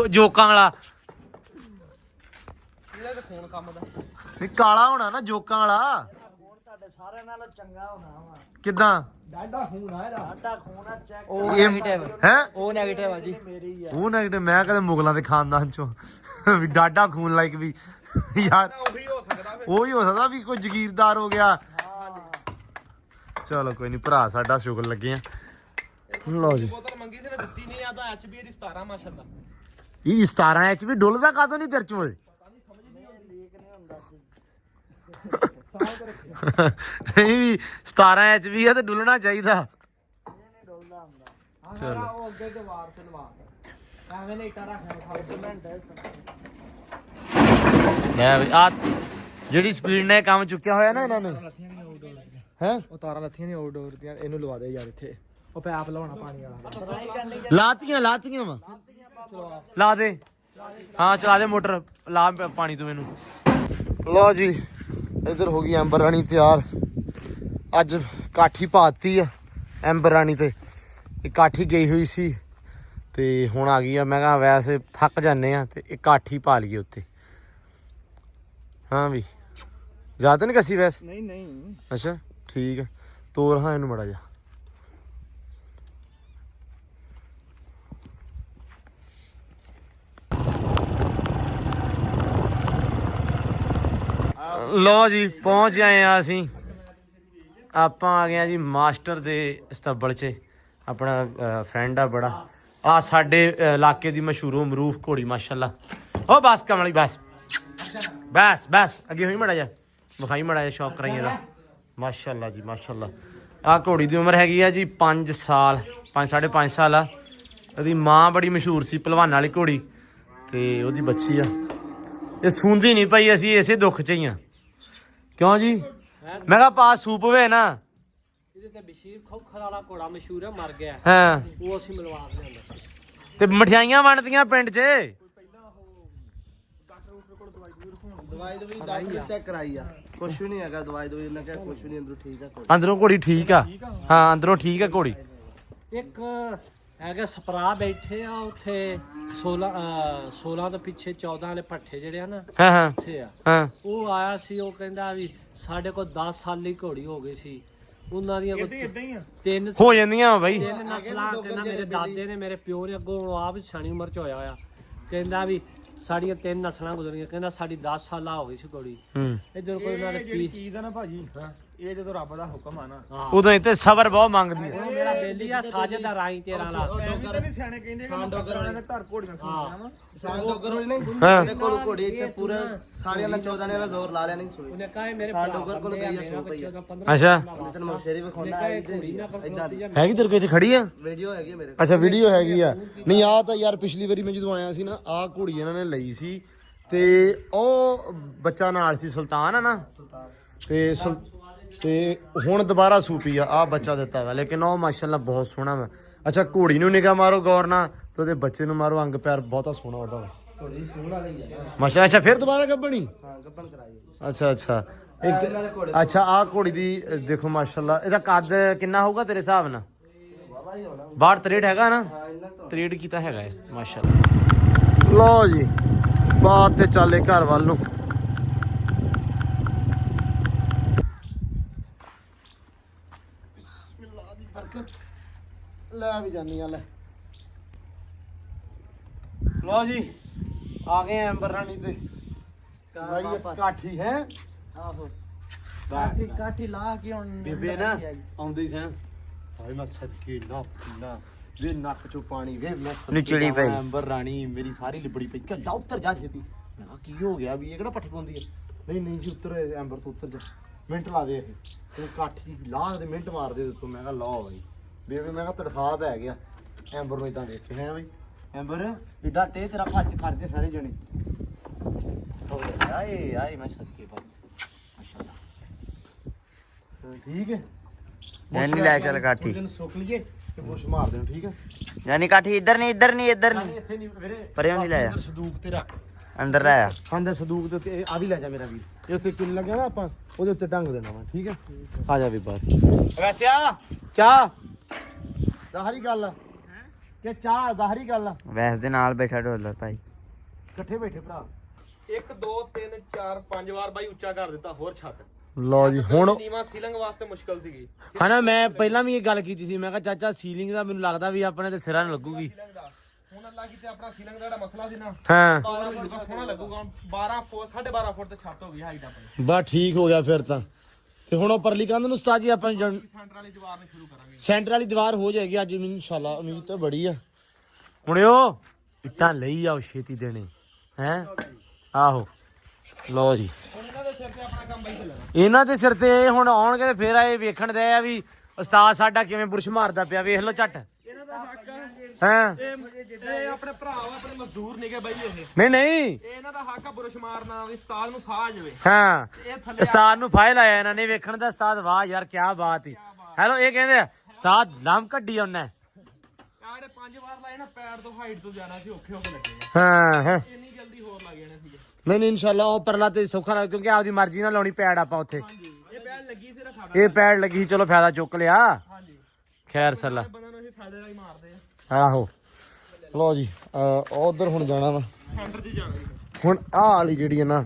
ਜੋਕਾਂ ਵਾਲਾ। ਖੂਨ ਕੰਮ ਦਾ ਨਹੀਂ ਕਾਲਾ ਹੋਣਾ ਨਾ ਜੋਕਾਂ ਵਾਲਾ। ਤੁਹਾਡੇ ਸਾਰਿਆਂ ਨਾਲੋਂ ਚੰਗਾ ਹੋਣਾ ਵਾ। ਕਿੱਦਾਂ? ਡਾਡਾ ਖੂਨ ਆ ਇਹਦਾ। ਸਾਡਾ ਖੂਨ ਆ ਚੈੱਕ। ਉਹ ਹੈ ਉਹ ਨੈਗੇਟਿਵ ਆ ਜੀ ਮੇਰੀ ਆ। ਉਹ ਨੈਗੇਟਿਵ? ਮੈਂ ਕਦੇ ਮੁਗਲਾਂ ਦੇ ਖਾਨਦਾਨ ਚੋਂ ਵੀ ਡਾਡਾ ਖੂਨ ਲਾਈਕ ਵੀ ਯਾਰ ਉਹੀ ਹੋ ਸਕਦਾ ਵੇ। ਉਹੀ ਹੋ ਸਕਦਾ ਵੀ ਕੋਈ ਜ਼ਗੀਰਦਾਰ ਹੋ ਗਿਆ। ਚਲੋ ਕੋਈ ਨਹੀਂ, ਭਰਾ ਸਾਡਾ ਸ਼ੁਗਰ ਲੱਗੇ ਆ। ਲਓ ਜੀ ਬੋਤਲ ਮੰਗੀ ਸੀ ਨਾ ਦਿੱਤੀ ਨਹੀਂ ਆ ਤਾਂ ਐਚਪੀ ਦੀ 17 ਮਾਸ਼ਾਅੱਲਾ। ਇਹ 17 ਐਚ ਵੀ ਡੁੱਲਦਾ ਕਾਹਤੋਂ ਨਹੀਂ ਤੇਰੇ ਚ ਓਏ? ਨਹੀਂ ਵੀ 17 ਐਚ ਵੀ ਆ ਤੇ ਡੁੱਲਣਾ ਚਾਹੀਦਾ। ਚਲੋ ਉਹ ਅੱਗੇ ਤੇ ਵਾਰ ਤੇ ਲਵਾ ਐਵੇਂ ਨਹੀਂ ਟਾਰਾ ਆ ਜਿਹੜੀ ਸਪੀਡ ਨਾਲ ਕੰਮ ਚੁੱਕਿਆ ਹੋਇਆ ਨਾ ਇਹਨਾਂ ਨੇ ਹੈ। ਉਹ ਤਾਰਾਂ ਲੱਥੀਆਂ ਨਹੀਂ ਆਊਟਡੋਰ ਦੀਆਂ, ਇਹਨੂੰ ਲਵਾ ਦੇ ਯਾਰ ਇੱਥੇ। ਉਹ ਪੈਪ ਲਾਉਣਾ ਪਾਣੀ ਵਾਲਾ। ਲਾਤੀਆਂ ਵਾ ਲਾ ਦੇ। ਹਾਂ ਚਲਾ ਦੇ ਮੋਟਰ, ਲਾ ਪਾਣੀ ਤੋਂ ਇਹਨੂੰ। ਲਓ ਜੀ ਇੱਧਰ ਹੋ ਗਈ ਐਂਬਰ ਰਾਣੀ ਤਿਆਰ। ਅੱਜ ਕਾਠੀ ਪਾਤੀ ਆ ਐਂਬਰ ਰਾਣੀ ਤੇ, ਇਹ ਕਾਠੀ ਗਈ ਹੋਈ ਸੀ ਤੇ ਹੁਣ ਆ ਗਈ ਆ। ਮੈਂ ਕਿਹਾ ਵੈਸੇ ਥੱਕ ਜਾਂਦੇ ਆ ਤੇ ਇਹ ਕਾਠੀ ਪਾ ਲਈਏ ਉੱਤੇ। ਹਾਂ ਵੀ ਜ਼ਿਆਦਾ ਨਹੀਂ ਕੱਸੀ ਵੈਸੇ? ਨਹੀਂ ਅੱਛਾ ਠੀਕ ਆ, ਤੋਰ ਹਾਂ ਇਹਨੂੰ ਮੜਾ ਜਾ। ਲਓ ਜੀ ਪਹੁੰਚ ਆਏ ਆ ਅਸੀਂ। ਆਪਾਂ ਆ ਗਏ ਆ ਜੀ ਮਾਸਟਰ ਦੇ ਸਤੱਬਲ 'ਚ। ਆਪਣਾ ਫਰੈਂਡ ਆ ਬੜਾ, ਆ ਸਾਡੇ ਇਲਾਕੇ ਦੀ ਮਸ਼ਹੂਰ ਮਰੂਫ ਘੋੜੀ ਮਾਸ਼ਾਅੱਲਾ। ਉਹ ਬਸ ਕਮਲੀ ਬਸ ਬਸ ਅੱਗੇ ਹੋਈ ਮੜਾ ਜਾ, ਵਿਖਾਈ ਮੜਾ ਜਾ, ਸ਼ੌਕ ਕਰਾਈ ਇਹਦਾ। ਮਾਸ਼ਾਅੱਲਾ ਜੀ ਮਾਸ਼ਾਅੱਲਾ। ਆ ਘੋੜੀ ਦੀ ਉਮਰ ਹੈਗੀ ਆ ਜੀ 5 ਸਾਲ 5.5 ਸਾਲ ਆ। ਇਹਦੀ ਮਾਂ ਬੜੀ ਮਸ਼ਹੂਰ ਸੀ ਪਹਿਲਵਾਨਾਂ ਵਾਲੀ ਘੋੜੀ ਤੇ ਉਹਦੀ ਬੱਚੀ ਆ। ਇਹ ਸੂੰਦੀ ਨਹੀਂ ਪਈ, ਅਸੀਂ ਇਸੇ ਦੁੱਖ 'ਚ ਹੀ ਆ। ਕਿਉਂ ਜੀ? ਮੈਂ ਕਿਹਾ ਪਾ ਸੂਪ ਹੋਵੇ ਨਾ। ਇਹਦੇ ਤੇ ਬਸ਼ੀਰ ਖੋਖਰ ਵਾਲਾ ਘੋੜਾ ਮਸ਼ਹੂਰ ਹੈ, ਮਰ ਗਿਆ। ਹਾਂ ਉਹ ਅਸੀਂ ਮਿਲਵਾ ਦਿੰਦੇ। ਤੇ ਮਠਿਆਈਆਂ ਵੰਡਦੀਆਂ ਪਿੰਡ 'ਚ। ਦਵਾਈ ਵੀ ਡਾਕਟਰ ਚੈੱਕ ਕਰਾਈ ਆ, ਕੁਛ ਵੀ ਨਹੀਂ ਹੈਗਾ। ਦਵਾਈ ਉਹਨਾਂ ਕਿਹਾ ਕੁਛ ਵੀ ਨਹੀਂ, ਅੰਦਰੋਂ ਠੀਕ ਆ। ਅੰਦਰੋਂ ਘੋੜੀ ਠੀਕ ਆ। ਹਾਂ ਅੰਦਰੋਂ ਠੀਕ ਆ ਘੋੜੀ। ਇੱਕ ਹੈਗਾ ਸਪਰਾ ਬੈਠੇ ਆ ਉੱਥੇ 16 ਤੋਂ ਪਿੱਛੇ 14 ਵਾਲੇ ਪੱਠੇ ਜਿਹੜੇ ਆ ਨਾ ਹਾਂ ਹਾਂ ਉੱਥੇ ਆ। ਹਾਂ ਉਹ ਆਇਆ ਸੀ, ਉਹ ਕਹਿੰਦਾ ਵੀ ਸਾਡੇ ਕੋਲ 10 ਸਾਲ ਦੀ ਘੋੜੀ ਹੋ ਗਈ ਸੀ। ਉਹਨਾਂ ਦੀਆਂ ਤਿੰਨ ਹੋ ਜਾਂਦੀਆਂ ਵਾ ਬਾਈ। ਨਸਲਾਂ ਕਹਿੰਦਾ ਮੇਰੇ ਦਾਦੇ ਨੇ ਮੇਰੇ ਪਿਓ ਨੇ ਅੱਗੋਂ ਆਪ ਛਾਣੀ ਉਮਰ ਚ ਹੋਇਆ ਹੋਇਆ। ਕਹਿੰਦਾ ਵੀ ਸਾਡੀਆਂ 3 ਨਸਲਾਂ ਗੁਜ਼ਰੀਆਂ। ਕਹਿੰਦਾ ਸਾਡੀ 10 ਸਾਲਾਂ ਹੋ ਗਈ ਸੀ ਘੋੜੀ। ਹੂੰ ਇਧਰ ਕੋਈ ਉਹਨਾਂ ਦੇ ਚੀਜ਼ ਆ ਨਾ ਭਾਜੀ, ਇਹ ਜਦੋਂ ਰੱਬ ਦਾ ਹੁਕਮ ਆ ਨਾ, ਉਦੋਂ ਇੱਥੇ ਸਬਰ ਬਹੁਤ ਮੰਗਦੀ ਆ। ਉਹ ਮੇਰਾ ਬੇਲੀ ਆ ਸਾਜਦ ਦਾ ਰਾਈ ਤੇਰਾ ਲਾ। ਸਿਆਣੇ ਕਹਿੰਦੇ ਕਿ ਮੱਕੜ ਵਾਲਿਆਂ ਦੇ ਘਰ ਘੋੜੀਆਂ ਸੁਣੀਆਂ ਵਾ। ਸਾਲ ਡੋਗਰ ਹੋਈ ਨਹੀਂ ਹਾਂ। ਇਹਦੇ ਕੋਲ ਘੋੜੀ ਇੱਥੇ ਪੂਰਾ ਸਾਰਿਆਂ ਨਾਲ 14 ਨੇ ਜ਼ੋਰ ਲਾ ਲਿਆ, ਨਹੀਂ ਸੁਣੀ। ਉਹਨੇ ਕਹਾ ਮੇਰੇ ਸਾਲ ਡੋਗਰ ਕੋਲ ਗਈ ਆ, ਸੋ ਪਈ ਆ। ਅੱਛਾ ਤੈਨੂੰ ਮੈਂ ਸ਼ੇਰੀ ਵਿਖਾਉਣਾ ਹੈ, ਇਦਾਂ ਦੀ ਹੈਗੀ ਤੇਰੇ ਕੋਲ ਇੱਥੇ ਖੜੀ ਆ? ਵੀਡੀਓ ਹੈਗੀ ਆ ਮੇਰੇ ਕੋਲ। ਅੱਛਾ ਵੀਡੀਓ ਹੈਗੀ ਆ। ਨਹੀਂ ਆ ਤਾਂ ਯਾਰ ਪਿਛਲੀ ਵਾਰੀ ਮੈਂ ਜਦੋਂ ਆਇਆ ਸੀ ਨਾ, ਆ ਘੋੜੀ ਇਹਨਾਂ ਨੇ ਲਈ ਸੀ ਤੇ ਉਹ ਬੱਚਾ ਨਾਲ ਸੀ ਸੁਲਤਾਨ ਆ ਨਾ, ਤੇ ਹੁਣ ਦੁਬਾਰਾ ਸੂਪੀ ਆ ਬੱਚਾ ਦਿੱਤਾ ਵਾ। ਲੇਕਿਨ ਉਹ ਮਾਸ਼ਾਅੱਲਾ ਬਹੁਤ ਸੋਹਣਾ ਵਾ। ਅੱਛਾ ਘੋੜੀ ਨੂੰ ਨਿਗਾਹ ਮਾਰੋ ਗੌਰ ਨਾਲ ਤੇ ਉਹਦੇ ਬੱਚੇ ਨੂੰ ਮਾਰੋ, ਅੰਗ ਪੈਰ ਬਹੁਤਾ ਸੋਹਣਾ ਉਹਦਾ ਵਾ ਘੋੜੀ ਸੋਹਣਾ ਲਈ ਆ। ਮਾਸ਼ਾ। ਅੱਛਾ ਫਿਰ ਦੁਬਾਰਾ ਗੱਭਣੀ? ਹਾਂ ਗੱਪਣ ਕਰਾਈ। ਅੱਛਾ ਅੱਛਾ ਅੱਛਾ ਆ ਘੋੜੀ ਦੀ ਦੇਖੋ ਮਾਸ਼ਾਅੱਲਾ। ਇਹਦਾ ਕੱਦ ਕਿੰਨਾ ਹੋਊਗਾ ਤੇਰੇ ਹਿਸਾਬ ਨਾਲ? 62 ਹੈਗਾ ਨਾ? 63 ਕੀਤਾ ਹੈਗਾ ਇਸ ਮਾਸ਼ਾਅੱਲਾ। ਲਓ ਜੀ ਬਾਤ ਤੇ ਚੱਲੇ ਘਰ ਵੱਲ ਨੂੰ। ਲੈ ਵੀ ਜਾਨੀ ਆ ਲੈ। ਲਓ ਜੀ ਆ ਗਏ ਐਂਬਰ ਰਾਣੀ ਤੇ ਕਾਠੀ ਹੈ। ਆਹੋ ਕਾਠੀ ਕਾਠੀ ਲਾ ਕੇ ਹੁਣ ਬੇਬੇ ਨਾ ਆਉਂਦੀ ਸੈਂ ਹਾਏ ਮੈਂ ਸਦਕੇ ਨਾ ਪੀਣਾ ਵੇ ਨੱਕ ਚੋਂ ਪਾਣੀ ਵੇ ਮੈਂ ਨਿਚੜੀ ਪਈ। ਐਂਬਰ ਰਾਣੀ ਮੇਰੀ ਸਾਰੀ ਲਿਬੜੀ ਪਈ ਕਿ ਉੱਤਰ ਜਾ ਛੇਤੀ। ਮੈਂ ਕਿਹਾ ਕੀ ਹੋ ਗਿਆ ਵੀ ਇਹ ਕਿਹੜਾ ਪੱਠੀ ਪਾਉਂਦੀ ਹੈ? ਨਹੀਂ ਨਹੀਂ ਜੀ ਉੱਤਰ ਐਂਬਰ ਤੋਂ ਉੱਤਰ ਜਾ, ਮਿੰਟ ਲਾ ਦੇ ਇਹ ਤੂੰ ਕਾਠੀ ਲਾਹ ਦੇ ਮਿੰਟ ਮਾਰ ਦੇ ਤੂੰ। ਮੈਂ ਕਿਹਾ ਲਓ ਬਾਈ ਬੇਬੇ ਮੈਂ ਕਿਹਾ ਤੜਫਾ ਪੈ ਗਿਆ ਐਂਬਰ ਨੂੰ। ਇਦਾਂ ਦੇਖੇ ਹੈ ਬਈ ਐਂਬਰ ਏਡਾ ਤੇ ਤੇਰਾ ਭੱਜ ਕਰਦੇ ਸਾਰੇ ਜਣੇ। ਆਏ ਆਏ ਮੈਂ ਸਦਕੇ ਭਾਈ ਮਾਸ਼ਾਅੱਲਾ ਠੀਕ ਹੈ। ਨਹੀਂ ਲੈ ਚੱਲ ਕਾਠੀ। ਦਿਨ ਸੁੱਕ ਲਈਏ ਤੇ ਬੁਸ਼ ਮਾਰ ਦੇਣ ਠੀਕ ਹੈ। ਯਾਨੀ ਕਾਠੀ ਇੱਧਰ ਨਹੀਂ, ਇੱਧਰ ਨਹੀਂ, ਇੱਧਰ ਨਹੀਂ, ਇੱਥੇ ਨਹੀਂ ਵੀਰੇ ਪਰਿਓ ਨਹੀਂ ਲਾਇਆ। ਅੰਦਰ ਸੰਦੂਕ ਤੇ ਰੱਖ, ਅੰਦਰ ਲਾਇਆ। ਅੰਦਰ ਸੰਦੂਕ ਦੇ ਉੱਤੇ ਆ ਵੀ ਲੈ ਜਾ ਮੇਰਾ ਵੀਰ। ਇਹ ਉੱਤੇ ਕਿੰਨ ਲੱਗਿਆ ਨਾ ਆਪਾਂ ਉਹਦੇ ਉੱਤੇ ਟੰਗ ਦੇਣਾ ਵਾ ਠੀਕ ਹੈ। ਆ ਜਾ ਵੀ ਬਾਹਰ। ਵੈਸੇ ਆ ਚਾਹ ਜ਼ਾਹਰੀ ਗੱਲ ਆ ਕਿ ਚਾਹ ਜ਼ਾਹਰੀ ਗੱਲ ਆ। ਵੈਸ ਦੇ ਨਾਲ ਬੈਠਾ ਡੋਲਰ ਭਾਈ। ਇਕੱਠੇ ਬੈਠੇ ਭਰਾ। 1 2 3 4 5 ਵਾਰ ਬਾਈ ਉੱਚਾ ਕਰ ਦਿੱਤਾ ਹੋਰ ਛੱਤ। ਲਓ ਜੀ ਹੁਣ ਨੀਵਾ ਸੀਲਿੰਗ ਵਾਸਤੇ ਮੁਸ਼ਕਲ ਸੀਗੀ। ਹਨਾ ਮੈਂ ਪਹਿਲਾਂ ਵੀ ਇਹ ਗੱਲ ਕੀਤੀ ਸੀ। ਮੈਂ ਕਿਹਾ ਚਾਚਾ ਸੀਲਿੰਗ ਦਾ ਮੈਨੂੰ ਲੱਗਦਾ ਵੀ ਆਪਣੇ ਤੇ ਸਿਰਾਂ ਨੂੰ ਲੱਗੂਗੀ। ਹੁਣ ਅੱਲਾ ਕੀਤੇ ਆਪਣਾ ਸੀਲਿੰਗ ਦਾ ਜਿਹੜਾ ਮਸਲਾ ਸੀ ਨਾ, ਹਾਂ 12 ਫੁੱਟ ਦਾ ਸੋਹਣਾ ਲੱਗੂਗਾ। 12 ਫੁੱਟ 12.5 ਫੁੱਟ ਤੇ ਛੱਤ ਹੋ ਗਈ ਹਾਈਟ ਆਪਣੀ। ਬਸ ਠੀਕ ਹੋ ਗਿਆ ਫਿਰ ਤਾਂ। ਤੇ ਹੁਣ ਉਹ ਪਰਲੀ ਕੰਧ ਨੂੰ ਉਸਤਾਦ ਜੀ ਆਪਾਂ ਸੈਂਟਰ ਵਾਲੀ ਦੀਵਾਰ ਨੂੰ ਸ਼ੁਰੂ ਕਰਾਂਗੇ। ਸੈਂਟਰ ਵਾਲੀ ਦੀਵਾਰ ਹੋ ਜਾਏਗੀ ਅੱਜ ਇਨਸ਼ਾਅੱਲਾ। ਉਮੀਦ ਤਾਂ ਬੜੀ ਆ। ਹੁਣ ਉਹ ਇੱਟਾਂ ਲਈ ਆਓ ਛੇਤੀ ਦੇਣੇ ਹੈ। ਆਹੋ ਲਓ ਜੀ ਹੁਣ ਇਹਨਾਂ ਦੇ ਸਿਰ ਤੇ ਆਪਣਾ ਕੰਮ ਬਾਈ ਚੱਲਣਾ। ਇਹਨਾਂ ਦੇ ਸਿਰ ਤੇ ਇਹ ਹੁਣ ਆਉਣਗੇ ਤੇ ਫਿਰ ਆਏ ਵੇਖਣ ਦੇ ਆ ਵੀ ਉਸਤਾਦ ਸਾਡਾ ਕਿਵੇਂ ਬੁਰਸ਼ ਮਾਰਦਾ ਪਿਆ। ਵੇਖ ਲਓ ਝੱਟ। ਇਹਨਾਂ ਦਾ ਹੱਕ ਹਾਂ ਇਹ ਆਪਣੇ ਭਰਾ ਵਾ, ਆਪਣੇ ਮਜ਼ਦੂਰ ਨੇਗੇ ਬਾਈ ਇਹ। ਨਹੀਂ ਨਹੀਂ ਇਹ ਇਹਨਾਂ ਦਾ ਹੱਕ ਆ ਬੁਰਸ਼ ਮਾਰਨਾ ਵੀ ਉਸਤਾਦ ਨੂੰ ਸਾਹ ਆ ਜਾਵੇ। ਹਾਂ ਇਹ ਥੱਲੇ ਉਸਤਾਦ ਨੂੰ ਫਾਇਲ ਆਇਆ ਇਹਨਾਂ ਨੇ ਵੇਖਣ ਦਾ। ਉਸਤਾਦ ਵਾਹ ਯਾਰ ਕੀ ਬਾਤ ਹੀ। ਹੈਲੋ ਇਹ ਕਹਿੰਦੇ ਆ ਉਸਤਾਦ ਲੰਮ ਕੱਢੀ ਉਹਨੇ। ਆੜੇ 5 ਵਾਰ ਲਾਏ ਨਾ ਪੈਰ ਤੋਂ ਹਾਈਟ ਤੋਂ ਜਾਣਾ ਸੀ, ਔਖੇ ਹੋ ਕੇ ਲੱਗੇਗਾ। ਹਾਂ ਹਾਂ ਇੰਨੀ ਜਲਦੀ ਹੋਰ ਲੱਗ ਜਾਣੇ ਸੀਗੇ। ਨਹੀਂ ਨਹੀਂ ਇਨਸ਼ਾਅੱਲਾ ਉਹ ਪਰਲਾ ਤੇ ਸੌਖਾ ਲੱਗ ਕਿਉਂਕਿ ਆਪਦੀ ਮਰਜ਼ੀ ਨਾਲ ਲਾਉਣੀ ਪੈੜ ਆਪਾਂ ਉੱਥੇ। ਹਾਂਜੀ ਇਹ ਪੈਰ ਲੱਗੀ ਸੀ ਸਾਡਾ। ਇਹ ਪੈੜ ਲੱਗੀ ਸੀ, ਚਲੋ ਫਾਇਦਾ ਚੁੱਕ ਲਿਆ। ਹਾਂਜੀ ਖੈਰ ਸੱਲਾ ਬੰਦੇ ਨੂੰ ਇਹ ਫਾਇਦੇ ਨਾਲ ਹੀ ਮਾਰਦੇ ਆ। ਆਹੋ ਲਓ ਜੀ ਉਧਰ ਹੁਣ ਜਾਣਾ ਵਾ। ਸੈਂਟਰ 'ਚ ਜਾਣਾ ਜੀ। ਹੁਣ ਆਹ ਵਾਲੀ ਜਿਹੜੀ ਹੈ ਨਾ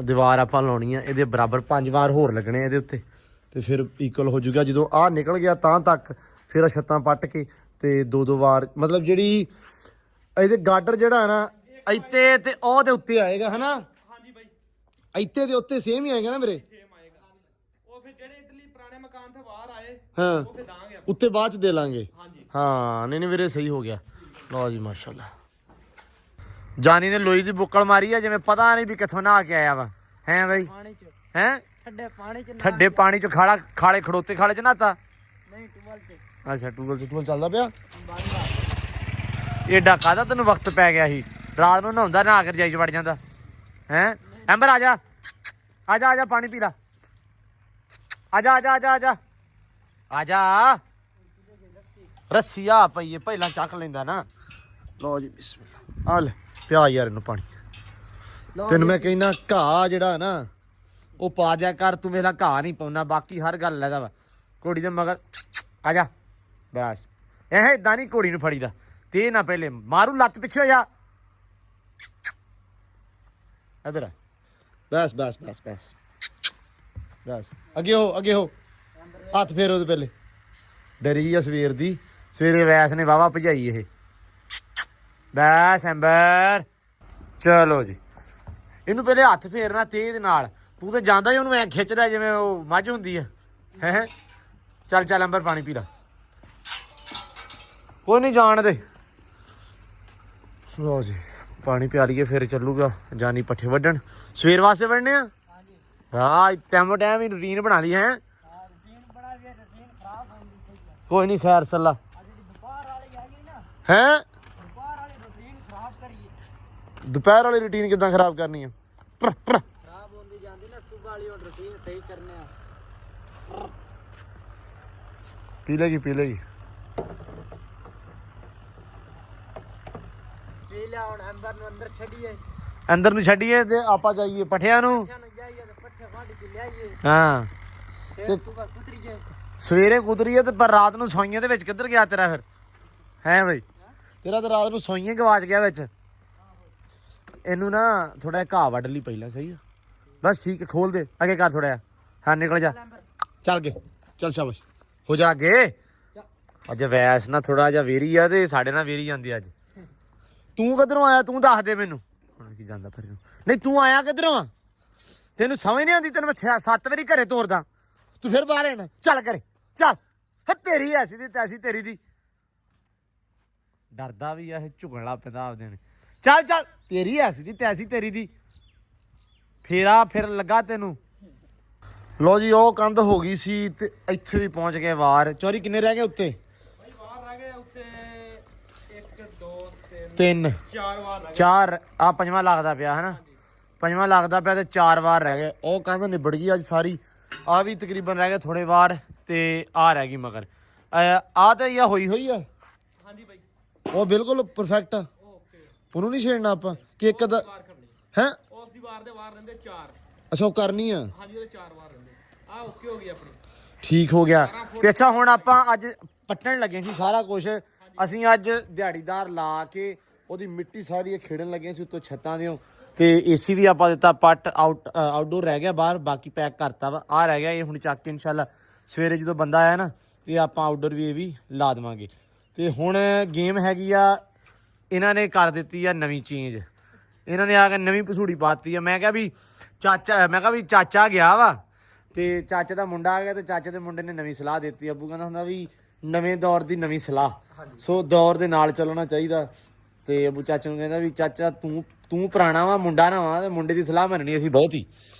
ਦੀਵਾਰ ਆਪਾਂ ਲਾਉਣੀ ਆ, ਇਹਦੇ ਬਰਾਬਰ 5 ਵਾਰ ਹੋਰ ਲੱਗਣੇ ਇਹਦੇ ਉੱਤੇ ਤੇ ਫਿਰ ਇਕੁਅਲ ਹੋ ਜਾਊਗਾ। ਜਦੋਂ ਆਹ ਨਿਕਲ ਗਿਆ ਤਾਂ ਤੱਕ ਫਿਰ ਆਹ ਛੱਤਾਂ ਪੱਟ ਕੇ ਤੇ 2-2 ਵਾਰ ਮਤਲਬ ਜਿਹੜੀ ਇਹਦੇ ਗਾਡਰ ਜਿਹੜਾ ਹੈ ਨਾ ਇੱਥੇ ਤੇ ਉਹ ਦੇ ਉੱਤੇ ਆਏਗਾ ਹਨਾ। ਹਾਂਜੀ ਬਾਈ ਇੱਥੇ ਦੇ ਉੱਤੇ ਸੇਮ ਹੀ ਆਏਗਾ ਨਾ ਵੀਰੇ। ਸੇਮ ਆਏਗਾ। ਉਹ ਫਿਰ ਜਿਹੜੇ ਇਧਰਲੀ ਪੁਰਾਣੇ ਮਕਾਨ ਤੇ ਬਾਹਰ ਆਏ ਹਾਂ ਉਹ ਫਿਰ ਦਾਂਗੇ ਆਪਾਂ। ਉੱਤੇ ਬਾਅਦ ਚ ਦੇ ਲਾਂਗੇ। ਹਾਂਜੀ ਹਾਂ ਨਹੀਂ ਨਹੀਂ ਵੀਰੇ ਸਹੀ ਹੋ ਗਿਆ। ਲਓ ਜੀ ਮਾਸ਼ਾਅੱਲਾ ਜਾਨੀ ਨੇ ਲੋਈ ਦੀ ਬੁੱਕਲ ਮਾਰੀ ਆ ਜਿਵੇਂ ਪਤਾ ਨਹੀਂ ਵੀ ਕਿੱਥੋਂ ਨਹਾ ਕੇ ਆਇਆ ਵਾ। ਹੈ ਬਾਈ ਪਾਣੀ ਚ ਹੈ ਠੰਡੇ ਪਾਣੀ ਚ ਠੱਡੇ ਪਾਣੀ ਚ ਖਾਲੇ ਖੜੋਤੇ ਖਾਲੇ ਚ ਨਹਾਤਾ। ਅੱਛਾ ਟੂਬਲ ਚੱਲਦਾ ਪਿਆ। ਏਡਾ ਕਾਹਦਾ ਤੈਨੂੰ ਵਕਤ ਪੈ ਗਿਆ ਸੀ? ਰਾਤ ਨੂੰ ਨਹਾਉਂਦਾ, ਨਹਾ ਕੇ ਰਜਾਈ 'ਚ ਵੜ ਜਾਂਦਾ ਹੈ। ਐਂਬਰ ਆ ਜਾ ਆ ਜਾ ਆ ਜਾ, ਪਾਣੀ ਪੀ ਲਾ। ਆ ਜਾ ਆ ਜਾ ਆ ਜਾ ਆ ਜਾ ਆ ਜਾ। ਰੱਸੀ ਆ ਪਈਏ, ਪਹਿਲਾਂ ਚੱਕ ਲੈਂਦਾ ਨਾ। ਲਓ ਜੀ ਬਿਸਮਿਲ੍ਲਾ, ਆ ਲੈ ਪਿਆ ਯਾਰ ਇਹਨੂੰ ਪਾਣੀ। ਤੈਨੂੰ ਮੈਂ ਕਹਿੰਦਾ ਘਾਹ ਜਿਹੜਾ ਨਾ ਉਹ ਪਾ ਦਿਆ ਕਰ, ਤੂੰ ਮੇਰਾ ਘਾਹ ਨਹੀਂ ਪਾਉਣਾ, ਬਾਕੀ ਹਰ ਗੱਲ ਲੈਦਾ ਵਾ। ਘੋੜੀ ਦੇ ਮਗਰ ਆ ਜਾ ਬਸ। ਇਹ ਏਦਾਂ ਨਹੀਂ ਘੋੜੀ ਨੂੰ ਫੜੀਦਾ, ਤੇ ਨਾ ਪਹਿਲੇ ਮਾਰੂ ਲੱਤ ਪਿੱਛੇ ਹੋ ਜਾ। ਇਧਰ ਆ, ਬਸ ਬਸ ਬਸ ਬਸ ਬਸ। ਅੱਗੇ ਹੋ ਹੱਥ ਫੇਰ ਉਹਦੇ ਪਹਿਲੇ। ਡਰੀ ਆ ਸਵੇਰ ਦੀ, ਸਵੇਰੇ ਵੈਸ ਨੇ ਵਾਵਾ ਭਜਾਈ ਇਹ। ਬਸ ਐਂਬਰ ਚਲੋ ਜੀ, ਇਹਨੂੰ ਪਹਿਲੇ ਹੱਥ ਫੇਰਨਾ ਤੇਜ਼ ਨਾਲ। ਤੂੰ ਤੇ ਜਾਂਦਾ ਹੀ ਉਹਨੂੰ ਐ ਖਿੱਚਦਾ ਜਿਵੇਂ ਉਹ ਮੱਝ ਹੁੰਦੀ ਆ ਹੈ। ਚੱਲ ਚੱਲ ਐਂਬਰ ਪਾਣੀ ਪੀ ਲਾ, ਕੋਈ ਨਹੀਂ ਜਾਣ ਦੇ। ਲਓ ਜੀ ਪਾਣੀ ਪਿਆ ਲਈਏ, ਫਿਰ ਚੱਲੂਗਾ ਜਾਨੀ ਪੱਠੇ ਵੱਢਣ। ਸਵੇਰ ਵਾਸਤੇ ਵੱਢਣੇ ਆ। ਹਾਂ ਟਾਈਮੋ ਟਾਈਮ ਹੀ ਰੂਟੀਨ ਬਣਾ ਲਈ ਹੈ। ਕੋਈ ਨਹੀਂ ਖੈਰ ਸੱਲਾ ਹੈ। ਦੁਪਹਿਰ ਵਾਲੀ ਰੂਟੀਨ ਕਿੱਦਾਂ ਖਰਾਬ ਕਰਨੀ ਆ? ਖਰਾਬ ਹੁੰਦੀ ਜਾਂਦੀ ਨਾ, ਸੁਬਹ ਵਾਲੀ ਉਹ ਰੁਟੀਨ ਸਹੀ ਕਰਨੇ ਆ। ਪੀ ਲੇਗੀ ਪੀ ਲਿਆ ਹੁਣ। ਅੰਦਰ ਨੂੰ ਅੰਦਰ ਛੱਡੀਏ, ਅੰਦਰ ਨੂੰ ਛੱਡੀਏ ਤੇ ਆਪਾਂ ਜਾਈਏ ਪੱਠਿਆਂ ਨੂੰ। ਜਾਈਏ ਤੇ ਪੱਠੇ ਵੱਢ ਕੇ ਲਿਆਈਏ, ਹਾਂ ਫਿਰ ਸੁਬਹ ਕੁਤਰੀਏ। ਸਵੇਰੇ ਕੁਤਰੀਏ ਤੇ ਪਰ ਰਾਤ ਨੂੰ ਸੋਈਆਂ ਦੇ ਵਿੱਚ ਕਿੱਧਰ ਗਿਆ ਤੇਰਾ ਫਿਰ ਹੈ ਬਈ? ਤੇਰਾ ਤਾਂ ਰਾਤ ਨੂੰ ਸੋਈਆਂ ਗਵਾਚ ਗਿਆ ਵਿੱਚ। ਇਹਨੂੰ ਨਾ ਥੋੜਾ ਜਿਹਾ ਘਾਹ ਵੱਢ ਲਈ ਪਹਿਲਾਂ, ਸਹੀ ਆ? ਬਸ ਠੀਕ ਹੈ, ਖੋਲ ਦੇ ਅੱਗੇ ਕਰ ਥੋੜਾ ਜਿਹਾ। ਹਾਂ ਨਿਕਲ ਜਾ, ਚੱਲ ਅੱਗੇ ਚੱਲ, ਸ਼ਾਬਾਸ਼ ਹੋ ਜਾ ਅੱਗੇ। ਅੱਜ ਵੈਸ ਨਾ ਥੋੜਾ ਜਿਹਾ ਵੇਰੀ ਆ ਤੇ ਸਾਡੇ ਨਾਲ ਵੇਰੀ ਜਾਂਦੀ ਅੱਜ। ਤੂੰ ਕਿੱਧਰੋਂ ਆਇਆ ਤੂੰ ਦੱਸ ਦੇ ਮੈਨੂੰ। ਹੁਣ ਕੀ ਜਾਂਦਾ ਫਿਰ ਨਹੀਂ, ਤੂੰ ਆਇਆ ਕਿੱਧਰੋਂ ਆ? ਤੈਨੂੰ ਸਮਝ ਨਹੀਂ ਆਉਂਦੀ? ਤੈਨੂੰ ਮੈਂ 7 ਵਾਰੀ ਘਰੇ ਤੋਰਦਾ, ਤੂੰ ਫਿਰ ਬਾਹਰ ਆਣਾ। ਚੱਲ ਘਰੇ ਚੱਲ। ਤੇਰੀ ਐਸੀ ਦੀ ਤੈਸੀ ਤੇਰੀ ਦੀ। ਡਰਦਾ ਵੀ ਆ ਇਹ, ਝੁਕਣ ਲੱਗ ਪੈਂਦਾ ਆਪਦੇ ਨੇ। ਚੱਲ ਚੱਲ, ਤੇਰੀ ਐਸੀ ਦੀ ਤੈਸੀ ਤੇਰੀ ਦੀ। ਫੇਰਾ ਫਿਰ ਲੱਗਾ ਤੈਨੂੰ। ਲੋ ਜੀ ਉਹ ਕੰਧ ਹੋ ਗਈ ਸੀ ਤੇ ਇੱਥੇ ਵੀ ਪਹੁੰਚ ਗਏ ਵਾਰ। ਚੋਰੀ ਕਿੰਨੇ ਰਹਿ ਗਏ ਉੱਤੇ? ਵਾਰ ਰਹਿ ਗਏ ਉੱਤੇ 1 2 3 4 ਵਾਰ ਰਹਿ ਗਏ। 4 ਆ ਪੰਜਵਾਂ ਲੱਗਦਾ ਪਿਆ ਹਨਾ। ਪੰਜਵਾਂ ਲੱਗਦਾ ਪਿਆ ਤੇ 4 ਵਾਰ ਰਹਿ ਗਏ। ਉਹ ਕੰਧ ਨਿਬੜ ਗਈ ਅੱਜ ਸਾਰੀ। ਆ ਵੀ ਤਕਰੀਬਨ ਰਹਿ ਗਏ ਥੋੜੇ ਵਾਰ ਤੇ ਆ ਰਹਿ ਗਈ ਮਗਰ। ਆ ਤਾਂ ਇਹ ਹੋਈ ਆ। ਹਾਂਜੀ ਬਾਈ, ਉਹ ਬਿਲਕੁਲ ਪਰਫੈਕਟ ਆ। ਓਕੇ। ਉਹਨੂੰ ਨਹੀਂ ਛੇੜਨਾ ਆਪਾਂ ਕਿ ਇੱਕ ਦਾ ਵਾਰ ਕਰਨੀ ਹੈ। ਉਸ ਦੀ ਵਾਰ ਦੇ ਵਾਰ ਰਹਿੰਦੇ 4। ਅੱਛਾ ਉਹ ਕਰਨੀ ਆ। ਹਾਂਜੀ ਉਹਦੇ 4 ਵਾਰ ਰਹਿੰਦੇ ਆ। ਓਕੇ ਹੋ ਗਈ ਆਪਣੀ। ਠੀਕ ਹੋ ਗਿਆ। ਤੇ ਅੱਛਾ ਹੁਣ ਆਪਾਂ ਅੱਜ ਪੱਟਣ ਲੱਗੇ ਸੀ ਸਾਰਾ ਕੁਝ। ਅਸੀਂ ਅੱਜ ਦਿਹਾੜੀਦਾਰ ਲਾ ਕੇ ਉਹਦੀ ਮਿੱਟੀ ਸਾਰੀ ਖੇੜਨ ਲੱਗੇ ਸੀ ਉੱਤੋਂ ਛੱਤਾਂ ਦਿਓ। ਤੇ ਏਸੀ ਵੀ ਆਪਾਂ ਦਿੱਤਾ ਪੱਟ। ਆਊਟਡੋਰ ਰਹਿ ਗਿਆ ਬਾਹਰ, ਬਾਕੀ ਪੈਕ ਕਰਤਾ ਵਾ। ਆ ਰਹਿ ਗਿਆ ਇਹ ਹੁਣ ਚੱਕ ਕੇ ਇਨਸ਼ਾਅੱਲਾ ਸਵੇਰੇ ਜਦੋਂ ਬੰਦਾ ਆਇਆ ਨਾ ਤੇ ਆਪਾਂ ਆਊਟਡੋਰ ਵੀ ਇਹ ਵੀ ਲਾ ਦੇਵਾਂਗੇ। ਤੇ ਹੁਣ ਗੇਮ ਹੈਗੀ ਆ, ਇਹਨਾਂ ਨੇ ਕਰ ਦਿੱਤੀ ਆ ਨਵੀਂ ਚੇਂਜ। ਇਹਨਾਂ ਨੇ ਆ ਕੇ ਨਵੀਂ ਭਸੂੜੀ ਪਾਤੀ ਆ। ਮੈਂ ਕਿਹਾ ਵੀ ਚਾਚਾ ਗਿਆ ਵਾ ਤੇ ਚਾਚੇ ਦਾ ਮੁੰਡਾ ਆ ਗਿਆ ਤੇ ਚਾਚੇ ਦੇ ਮੁੰਡੇ ਨੇ ਨਵੀਂ ਸਲਾਹ ਦਿੱਤੀ। ਅੱਬੂ ਕਹਿੰਦਾ ਹੁੰਦਾ ਵੀ ਨਵੇਂ ਦੌਰ ਦੀ ਨਵੀਂ ਸਲਾਹ, ਸੋ ਦੌਰ ਦੇ ਨਾਲ ਚੱਲਣਾ ਚਾਹੀਦਾ। ਤੇ ਅੱਬੂ ਚਾਚੇ ਨੂੰ ਕਹਿੰਦਾ ਵੀ ਚਾਚਾ ਤੂੰ ਪੁਰਾਣਾ ਵਾ, ਮੁੰਡਾ ਨਾ ਵਾ, ਤੇ ਮੁੰਡੇ ਦੀ ਸਲਾਹ ਮੰਨਣੀ ਅਸੀਂ ਬਹੁਤ ਹੀ।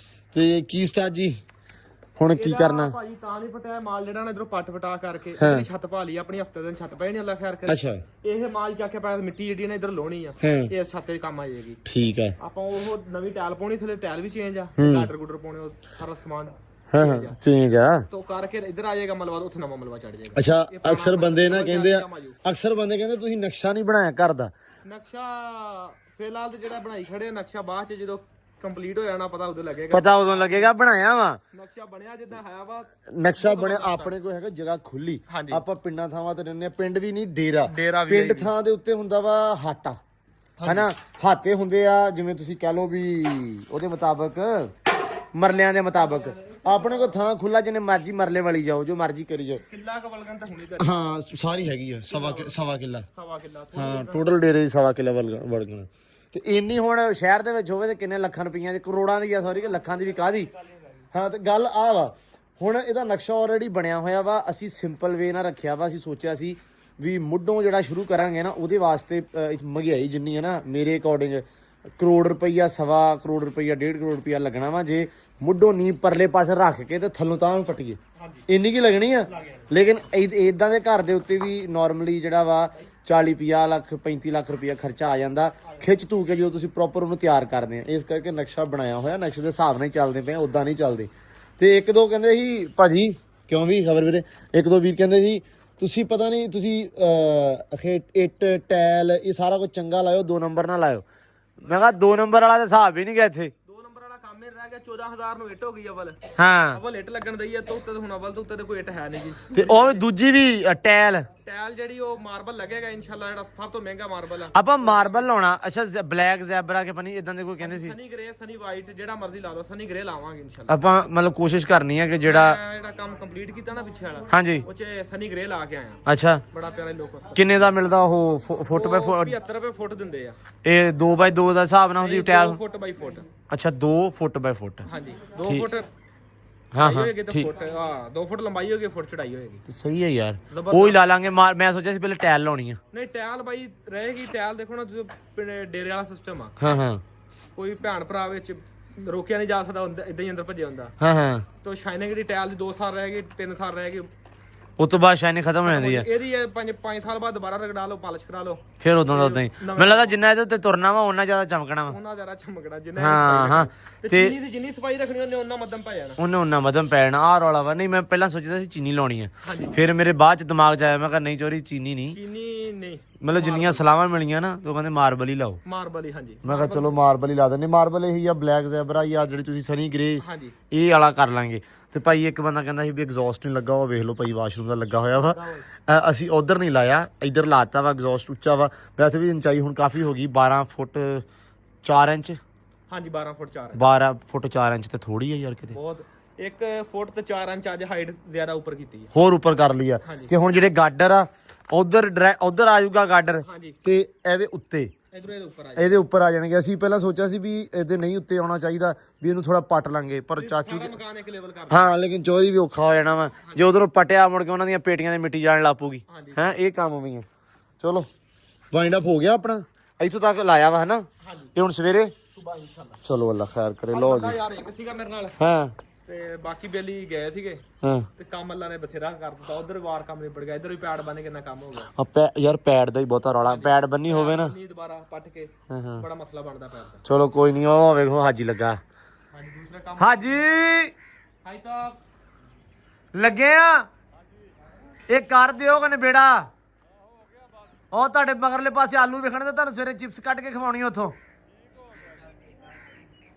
ਤੇ ਕੀ ਉਸਤਾਦ ਜੀ ਹੁਣ ਕੀ ਕਰਨਾ? ਭਾਜੀ ਤਾਂ ਨਹੀਂ ਪਟਿਆ ਮਾਲ ਜਿਹੜਾ ਨਾ ਇਧਰੋਂ ਪੱਟ ਪਟਾ ਕਰਕੇ ਇਹਦੀ ਛੱਤ ਪਾ ਲਈ ਆਪਣੀ। ਹਫਤੇ ਦਿਨ ਛੱਤ ਪਏ ਨਹੀਂ, ਅੱਲਾ ਖੈਰ ਕਰੇ। ਅੱਛਾ ਇਹ ਮਾਲ ਚੱਕ ਕੇ ਪਾ ਮਿੱਟੀ ਜਿਹੜੀ ਨਾ ਇਧਰ ਲਾਉਣੀ ਆ, ਹਾਂ ਇਹ ਛੱਤ ਦੇ ਕੰਮ ਆ ਜਾਏਗੀ। ਠੀਕ ਹੈ। ਆਪਾਂ ਉਹ ਨਵੀਂ ਟਾਇਲ ਪਾਉਣੀ, ਥੱਲੇ ਟਾਇਲ ਵੀ ਚੇਂਜ ਆ, ਗਾਡਰ ਗੁੱਡਰ ਪਾਉਣੇ, ਉਹ ਸਾਰਾ ਸਮਾਨ ਹਾਂ ਚੇਂਜ ਆ। ਤੋਂ ਕਰਕੇ ਇੱਧਰ ਆ ਜਾਏਗਾ ਮਲਬਾ, ਉੱਥੇ ਨਵਾਂ ਮਲਬਾ ਚੜ ਜਾਏਗਾ। ਅੱਛਾ ਅਕਸਰ ਬੰਦੇ ਨਾ ਕਹਿੰਦੇ ਆ, ਅਕਸਰ ਬੰਦੇ ਕਹਿੰਦੇ ਤੁਸੀਂ ਨਕਸ਼ਾ ਨਹੀਂ ਬਣਾਇਆ ਘਰ ਦਾ। ਨਕਸ਼ਾ ਫਿਲਹਾਲ ਤੇ ਜਿਹੜਾ ਬਣਾਈ ਖੜੇ, ਨਕਸ਼ਾ ਬਾਅਦ ਚ ਜਦੋਂ ਕੰਪਲੀਟ ਹੋ ਜਾਣਾ ਪਤਾ ਉਦੋਂ ਲੱਗੇਗਾ। ਪਤਾ ਉਦੋਂ ਲੱਗੇਗਾ ਬਣਾਇਆ ਵਾ। ਨਕਸ਼ਾ ਬਣਿਆ ਜਿੱਦਾਂ ਹੈ ਵਾ। ਨਕਸ਼ਾ ਬਣਿਆ ਆਪਣੇ ਕੋਲ ਹੈਗਾ ਜਗ੍ਹਾ ਖੁੱਲੀ। ਆਪਾਂ ਪਿੰਡਾਂ ਥਾਵਾਂ ਤੇ ਰਹਿੰਦੇ ਆ, ਪਿੰਡ ਵੀ ਨਹੀਂ ਡੇਰਾ। ਪਿੰਡ ਥਾਂ ਦੇ ਉੱਤੇ ਹੁੰਦਾ ਵਾ ਹਾਤਾ ਹਨਾ। ਹਾਤੇ ਹੁੰਦੇ ਆ ਜਿਵੇਂ ਤੁਸੀਂ ਕਹਿ ਲਓ ਵੀ ਉਹਦੇ ਮੁਤਾਬਕ ਮਰਲਿਆਂ ਦੇ ਮੁਤਾਬਕ। ਆਪਣੇ ਕੋਲ ਥਾਂ ਖੁੱਲਾ, ਜਿੰਨੇ ਮਰਜ਼ੀ ਮਰਲੇ ਵਾਲੀ ਜਾਓ, ਜੋ ਮਰਜ਼ੀ ਕਰੀ ਜਾਓ। ਕਿੱਲਾ ਕਵਲਗਨ ਤਾਂ ਹੁਣੀ ਹਾਂ ਸਾਰੀ ਹੈਗੀ ਆ। ਸਵਾ ਕਿੱਲਾ ਸਵਾ ਕਿੱਲਾ ਹਾਂ ਟੋਟਲ ਡੇਰੇ ਦੀ 1.25 ਕਿੱਲਾ ਵੜਗਣਾ। ਤੇ ਇੰਨੀ ਹੁਣ ਸ਼ਹਿਰ ਦੇ ਵਿੱਚ ਹੋਵੇ ਤੇ ਕਿੰਨੇ ਲੱਖਾਂ ਰੁਪਈਆਂ ਦੀ, ਕਰੋੜਾਂ ਦੀ ਆ ਸੌਰੀ, ਕਿ ਲੱਖਾਂ ਦੀ ਵੀ ਕਾਹਦੀ। ਹਾਂ ਤੇ ਗੱਲ ਆ ਵਾ ਹੁਣ ਇਹਦਾ ਨਕਸ਼ਾ ਆਲਰੇਡੀ ਬਣਿਆ ਹੋਇਆ ਵਾ। ਅਸੀਂ ਸਿੰਪਲ ਵੇ ਨਾਲ ਰੱਖਿਆ ਵਾ। ਅਸੀਂ ਸੋਚਿਆ ਸੀ ਵੀ ਮੁੱਢੋਂ ਜਿਹੜਾ ਸ਼ੁਰੂ ਕਰਾਂਗੇ ਨਾ ਉਹਦੇ ਵਾਸਤੇ ਮਹਿੰਗਾਈ ਜਿੰਨੀ ਹੈ ਨਾ, ਮੇਰੇ ਅਕੋਰਡਿੰਗ ਕਰੋੜ ਰੁਪਈਆ, 1.25 ਕਰੋੜ ਰੁਪਈਆ, 1.5 ਕਰੋੜ ਰੁਪਈਆ ਲੱਗਣਾ ਵਾ ਜੇ ਮੁੱਢੋਂ ਨੀ ਪਰਲੇ ਪਾਸੇ ਰੱਖ ਕੇ ਤੇ ਥੱਲੋਂ ਤਾਂ ਪੱਟੀਏ। ਇੰਨੀ ਕੀ ਲੱਗਣੀ ਆ। ਲੇਕਿਨ ਇਦਾਂ ਦੇ ਘਰ ਦੇ ਉੱਤੇ ਵੀ ਨਾਰਮਲੀ ਜਿਹੜਾ ਵਾ 40-50 ਲੱਖ 35 ਲੱਖ ਰੁਪਇਆ ਖਰਚਾ ਆ ਜਾਂਦਾ ਖਿੱਚ ਧੂ ਕੇ ਜਦੋਂ ਤੁਸੀਂ ਪ੍ਰੋਪਰ ਉਹਨੂੰ ਤਿਆਰ ਕਰਦੇ ਆ। ਇਸ ਕਰਕੇ ਨਕਸ਼ਾ ਬਣਾਇਆ ਹੋਇਆ, ਨਕਸ਼ੇ ਦੇ ਹਿਸਾਬ ਨਾਲ ਹੀ ਚੱਲਦੇ ਪਏ, ਉਦਾਂ ਨਹੀਂ ਚੱਲਦੇ। ਤੇ ਇੱਕ ਦੋ ਕਹਿੰਦੇ ਸੀ ਭਾਜੀ, ਕਿਉਂ ਵੀ ਖਬਰ ਵੀਰੇ, ਇੱਕ ਦੋ ਵੀਰ ਕਹਿੰਦੇ ਸੀ ਤੁਸੀਂ ਪਤਾ ਨਹੀਂ ਤੁਸੀਂ ਇੱਟ ਟੈਲ ਇਹ ਸਾਰਾ ਕੁਝ ਚੰਗਾ ਲਾਇਓ, 2 ਨੰਬਰ ਨਾ ਲਾਇਓ। ਮੈਂ ਕਿਹਾ 2 ਨੰਬਰ ਵਾਲਾ ਤਾਂ ਹਿਸਾਬ ਹੀ ਨਹੀਂ ਗਿਆ ਇੱਥੇ। 2 ਨੰਬਰ ਵਾਲਾ ਕੰਮ ਹੀ ਰਹਿ ਗਿਆ। 14000 ਨੂੰ ਇੱਟ ਹੋ ਗਈ ਅਵਲ। ਹਾਂ ਅਵਲ ਇੱਟ ਲੱਗਣ ਦਈ ਆ, ਤੋਂ ਉੱਤੇ ਹੁਣ ਅਵਲ ਤੋਂ ਉੱਤੇ ਤੇ ਕੋਈ ਇੱਟ ਹੈ ਨਹੀਂ ਜੀ। ਤੇ ਉਹ ਦੂਜੀ ਵੀ ਟੈਲ ਟੈਲ ਜਿਹੜੀ ਉਹ ਮਾਰਬਲ ਲੱਗੇਗਾ ਇਨਸ਼ਾਅੱਲਾ, ਜਿਹੜਾ ਸਭ ਤੋਂ ਮਹਿੰਗਾ ਮਾਰਬਲ ਆ। ਆਪਾਂ ਮਾਰਬਲ ਲਾਉਣਾ। ਅੱਛਾ ਬਲੈਕ ਜ਼ੈਬਰਾ ਕੇ ਪਨੀ ਇਦਾਂ ਦੇ ਕੋਈ ਕਹਿੰਦੇ ਸੀ। ਸਨੀ ਗ੍ਰੇ ਸਨੀ ਵਾਈਟ ਜਿਹੜਾ ਮਰਜ਼ੀ ਲਾ ਲਓ, ਸਨੀ ਗ੍ਰੇ ਲਾਵਾਂਗੇ ਇਨਸ਼ਾਅੱਲਾ। ਆਪਾਂ ਮਤਲਬ ਕੋਸ਼ਿਸ਼ ਕਰਨੀ ਹੈ ਕਿ ਜਿਹੜਾ ਜਿਹੜਾ ਕੰਮ ਕੰਪਲੀਟ ਕੀਤਾ ਨਾ ਪਿੱਛੇ ਵਾਲਾ, ਹਾਂਜੀ ਉਹ ਚ ਸਨੀ ਗ੍ਰੇ ਲਾ ਕੇ ਆਇਆ। ਅੱਛਾ ਬੜਾ ਪਿਆਰਾ ਲੋਕ ਉਸ ਕਿੰਨੇ ਦਾ ਮਿਲਦਾ ਉਹ ਫੁੱਟ ਬਾਈ ਫੁੱਟ? 75 ਰੁਪਏ ਫੁੱਟ ਦਿੰਦੇ ਆ। ਇਹ 2x2 ਦਾ ਹਿਸਾਬ ਨਾਲ ਹੁੰਦੀ ਟੈਲ? 2 ਫੁੱਟ ਬਾਈ ਫੁੱਟ। ਅੱਛਾ 2 ਫੁੱਟ ਬਾਈ ਫੁੱਟ। ਹਾਂਜੀ 2 ਫੁੱਟ ਹਾਂ ਹਾਂ ਹੋਏਗੀ ਤਾਂ ਫੁੱਟ, ਹਾਂ 2 ਫੁੱਟ ਲੰਬਾਈ ਹੋਏਗੀ, ਫੁੱਟ ਚੜਾਈ ਹੋਏਗੀ। ਸਹੀ ਹੈ ਯਾਰ, ਉਹ ਹੀ ਲਾ ਲਾਂਗੇ। ਮੈਂ ਸੋਚਿਆ ਸੀ ਪਹਿਲੇ ਟੈਲ ਲਾਉਣੀ ਆ। ਨਹੀਂ ਟੈਲ ਬਾਈ ਰਹੇਗੀ। ਟੈਲ ਦੇਖੋ ਨਾ, ਜਦੋਂ ਡੇਰੇ ਵਾਲਾ ਸਿਸਟਮ ਆ, ਹਾਂ ਹਾਂ ਕੋਈ ਭੈਣ ਭਰਾ ਵਿੱਚ ਰੋਕਿਆ ਨਹੀਂ ਜਾ ਸਕਦਾ, ਇਦਾਂ ਹੀ ਅੰਦਰ ਭੱਜਿਆ ਹੁੰਦਾ। ਹਾਂ ਹਾਂ ਤੋ ਸ਼ਾਈਨਿੰਗ ਦੀ ਟੈਲ ਦੀ 2 ਸਾਲ ਰਹੇਗੀ, 3 ਸਾਲ ਰਹੇਗੀ। ਉਸ ਤੋਂ ਬਾਅਦ ਸ਼ਾਈਨਿੰਗ ਖਤਮ ਹੋ ਜਾਂਦੀ ਆ। ਇਹਦੀ 5 ਸਾਲ ਬਾਅਦ ਦੁਬਾਰਾ ਰਗੜਾ ਲਓ, ਪਾਲਿਸ਼ ਕਰਾ ਲਓ, ਫਿਰ ਉਦੋਂ ਦਾ ਉਦਾਂ ਹੀ। ਮੈਨੂੰ ਲੱਗਦਾ ਜਿੰਨਾ ਇਹਦੇ ਉੱਤੇ ਤੁਰਨਾ ਵਾ ਉਹਨਾਂ ਜ਼ਿਆਦਾ ਚਮਕਣਾ ਵਾ। ਉਹਨਾਂ ਜ਼ਿਆਦਾ ਚਮਕਣਾ ਜਿੰਨਾ ਹਾਂ ਹਾਂ ਤੇ ਤੇ ਚੀਨੀ ਦੀ ਜਿੰਨੀ ਸਫਾਈ ਰੱਖਣੀ ਉਹਨੇ ਉਹਨਾਂ ਮੱਧਮ ਪੈ ਜਾਣਾ। ਉਹਨੇ ਉਹਨਾਂ ਮਦਮ ਪੈਣਾ। ਆਹ ਰੌਲਾ ਵਾ। ਨਹੀਂ ਮੈਂ ਪਹਿਲਾਂ ਸੋਚਦਾ ਸੀ ਚੀਨੀ ਲਾਉਣੀ ਆ, ਫਿਰ ਮੇਰੇ ਬਾਅਦ ਚ ਦਿਮਾਗ ਚ ਆਇਆ ਮੈਂ ਕਿਹਾ ਨਹੀਂ ਚੋਰੀ ਚੀਨੀ ਨਹੀਂ, ਚੀਨੀ ਨਹੀਂ, ਮਤਲਬ ਜਿੰਨੀਆਂ ਸਲਾਹਾਂ ਮਿਲੀਆਂ ਨਾ ਤੇ ਉਹ ਕਹਿੰਦੇ ਮਾਰਬਲ ਹੀ ਲਾਓ। ਮਾਰਬਲ ਹੀ। ਹਾਂਜੀ ਮੈਂ ਕਿਹਾ ਚਲੋ ਮਾਰਬਲ ਹੀ ਲਾ ਦਿੰਦੇ। ਮਾਰਬਲ ਇਹੀ ਆ ਬਲੈਕ ਜ਼ੈਬਰਾ ਜਾਂ ਜਿਹੜੀ ਤੁਸੀਂ ਸਨੀ ਗ੍ਰੇ ਹਾਂਜੀ ਇਹ ਵਾਲਾ ਕਰ ਲਾਂਗੇ। ਤੇ ਭਾਈ ਇੱਕ ਬੰਦਾ ਕਹਿੰਦਾ ਸੀ ਵੀ ਐਗਜ਼ੌਸਟ ਨਹੀਂ ਲੱਗਾ, ਉਹ ਵੇਖ ਲਓ ਭਾਈ ਵਾਸ਼ਰੂਮ ਦਾ ਲੱਗਾ ਹੋਇਆ ਵਾ। ਅਸੀਂ ਉਧਰ ਨਹੀਂ ਲਾਇਆ, ਇੱਧਰ ਲਾਤਾ ਵਾ। ਐਗਜ਼ੌਸਟ ਉੱਚਾ ਵਾ, ਵੈਸੇ ਵੀ ਉਚਾਈ ਹੁਣ ਕਾਫੀ ਹੋ ਗਈ, 12 ਫੁੱਟ 4 ਇੰਚ। ਹਾਂਜੀ 12 ਫੁੱਟ 4 12 ਫੁੱਟ 4 ਇੰਚ ਤੇ ਥੋੜੀ ਆ ਯਾਰ ਕਿਤੇ। ਬਹੁਤ 1 ਫੁੱਟ ਤੇ 4 ਇੰਚ ਅੱਜ ਹਾਈਟ ਜ਼ਿਆਦਾ ਉੱਪਰ ਕੀਤੀ ਹੈ। ਹੋਰ ਉੱਪਰ ਕਰ ਲਈ ਆ ਕਿ ਹੁਣ ਜਿਹੜੇ ਗਾਡਰ ਆ ਉਧਰ ਆ ਜਾਊਗਾ ਗਾਡਰ, ਹਾਂਜੀ ਤੇ ਇਹਦੇ ਉੱਤੇ ਇਧਰੋਂ ਇਹਦੇ ਉੱਪਰ ਆ ਇਹਦੇ ਉੱਪਰ ਆ ਜਾਣਗੇ। ਅਸੀਂ ਪਹਿਲਾਂ ਸੋਚਿਆ ਸੀ ਵੀ ਇਹਦੇ ਨਹੀਂ ਉੱਤੇ ਆਉਣਾ ਚਾਹੀਦਾ, ਵੀ ਇਹਨੂੰ ਥੋੜਾ ਪੱਟ ਲਾਂਗੇ, ਪਰ ਚਾਚੂ ਸਾਰਾ ਮਕਾਨ ਇੱਕ ਲੈਵਲ ਕਰ ਹਾਂ ਲੇਕਿਨ ਚੋਰੀ ਵੀ ਔਖਾ ਹੋ ਜਾਣਾ ਵਾ ਜੇ ਉਧਰੋਂ ਪਟਿਆ ਮੁੜ ਕੇ ਉਹਨਾਂ ਦੀਆਂ ਪੇਟੀਆਂ ਦੇ ਮਿੱਟੀ ਜਾਣ ਲੱਪੂਗੀ। ਹੈ ਇਹ ਕੰਮ ਵੀ ਹੈ। ਚਲੋ ਵਾਈਂਡ ਅਪ ਹੋ ਗਿਆ ਆਪਣਾ, ਇੱਥੋਂ ਤੱਕ ਲਾਇਆ ਵਾ ਹਨਾ। ਤੇ ਹੁਣ ਸਵੇਰੇ ਸੁਬਾ ਇਨਸ਼ਾਅੱਲਾ। ਚਲੋ ਅੱਲਾ ਖੈਰ ਕਰੇ। ਲਓ ਜੀ ਯਾਰ ਇੱਕ ਸੀਗਾ ਮੇਰੇ ਨਾਲ, ਹਾਂ ਤੇ ਬਾਕੀ ਬੇਲੀ ਗਏ ਸੀਗੇ, ਹਾਂ ਤੇ ਕੰਮ ਅੱਲਾ ਨੇ ਬਥੇਰਾ ਕਰ ਦਿੱਤਾ। ਉਧਰ ਵਾਰ ਕੰਮ ਨਿਬੜ ਗਿਆ, ਇਧਰ ਵੀ ਪੈੜ ਬਣ ਕਿੰਨਾ ਕੰਮ ਹੋ ਗਿਆ। ਯਾਰ ਪੈਡ ਦਾ ਹੀ ਬਹੁਤਾ ਰੌਲਾ, ਪੈਡ ਬੰਨੀ ਹੋਵੇ ਨਾ। ਨੀ ਦੁਬਾਰਾ ਪੱਟ ਕੇ ਹਾਂ ਹਾਂ ਬੜਾ ਮਸਲਾ ਬਣਦਾ ਪੈੜ ਦਾ। ਚਲੋ ਕੋਈ ਨਹੀਂ। ਉਹ ਵੇਖੋ ਹਾਜੀ ਲੱਗਾ। ਹਾਂਜੀ ਦੂਸਰਾ ਕੰਮ ਹਾਜੀ ਹਾਈ ਸਾਹਿਬ ਲੱਗੇ ਆ, ਇਹ ਕਰ ਦਿਓ ਕਨੇ ਬੇੜਾ। ਉਹ ਤੁਹਾਡੇ ਮਗਰਲੇ ਪਾਸੇ ਆਲੂ ਵੇਖਣ ਤੇ ਤੁਹਾਨੂੰ ਸਵੇਰੇ ਚਿਪਸ ਕੱਢ ਕੇ ਖਵਾਉਣੀ ਉੱਥੋਂ।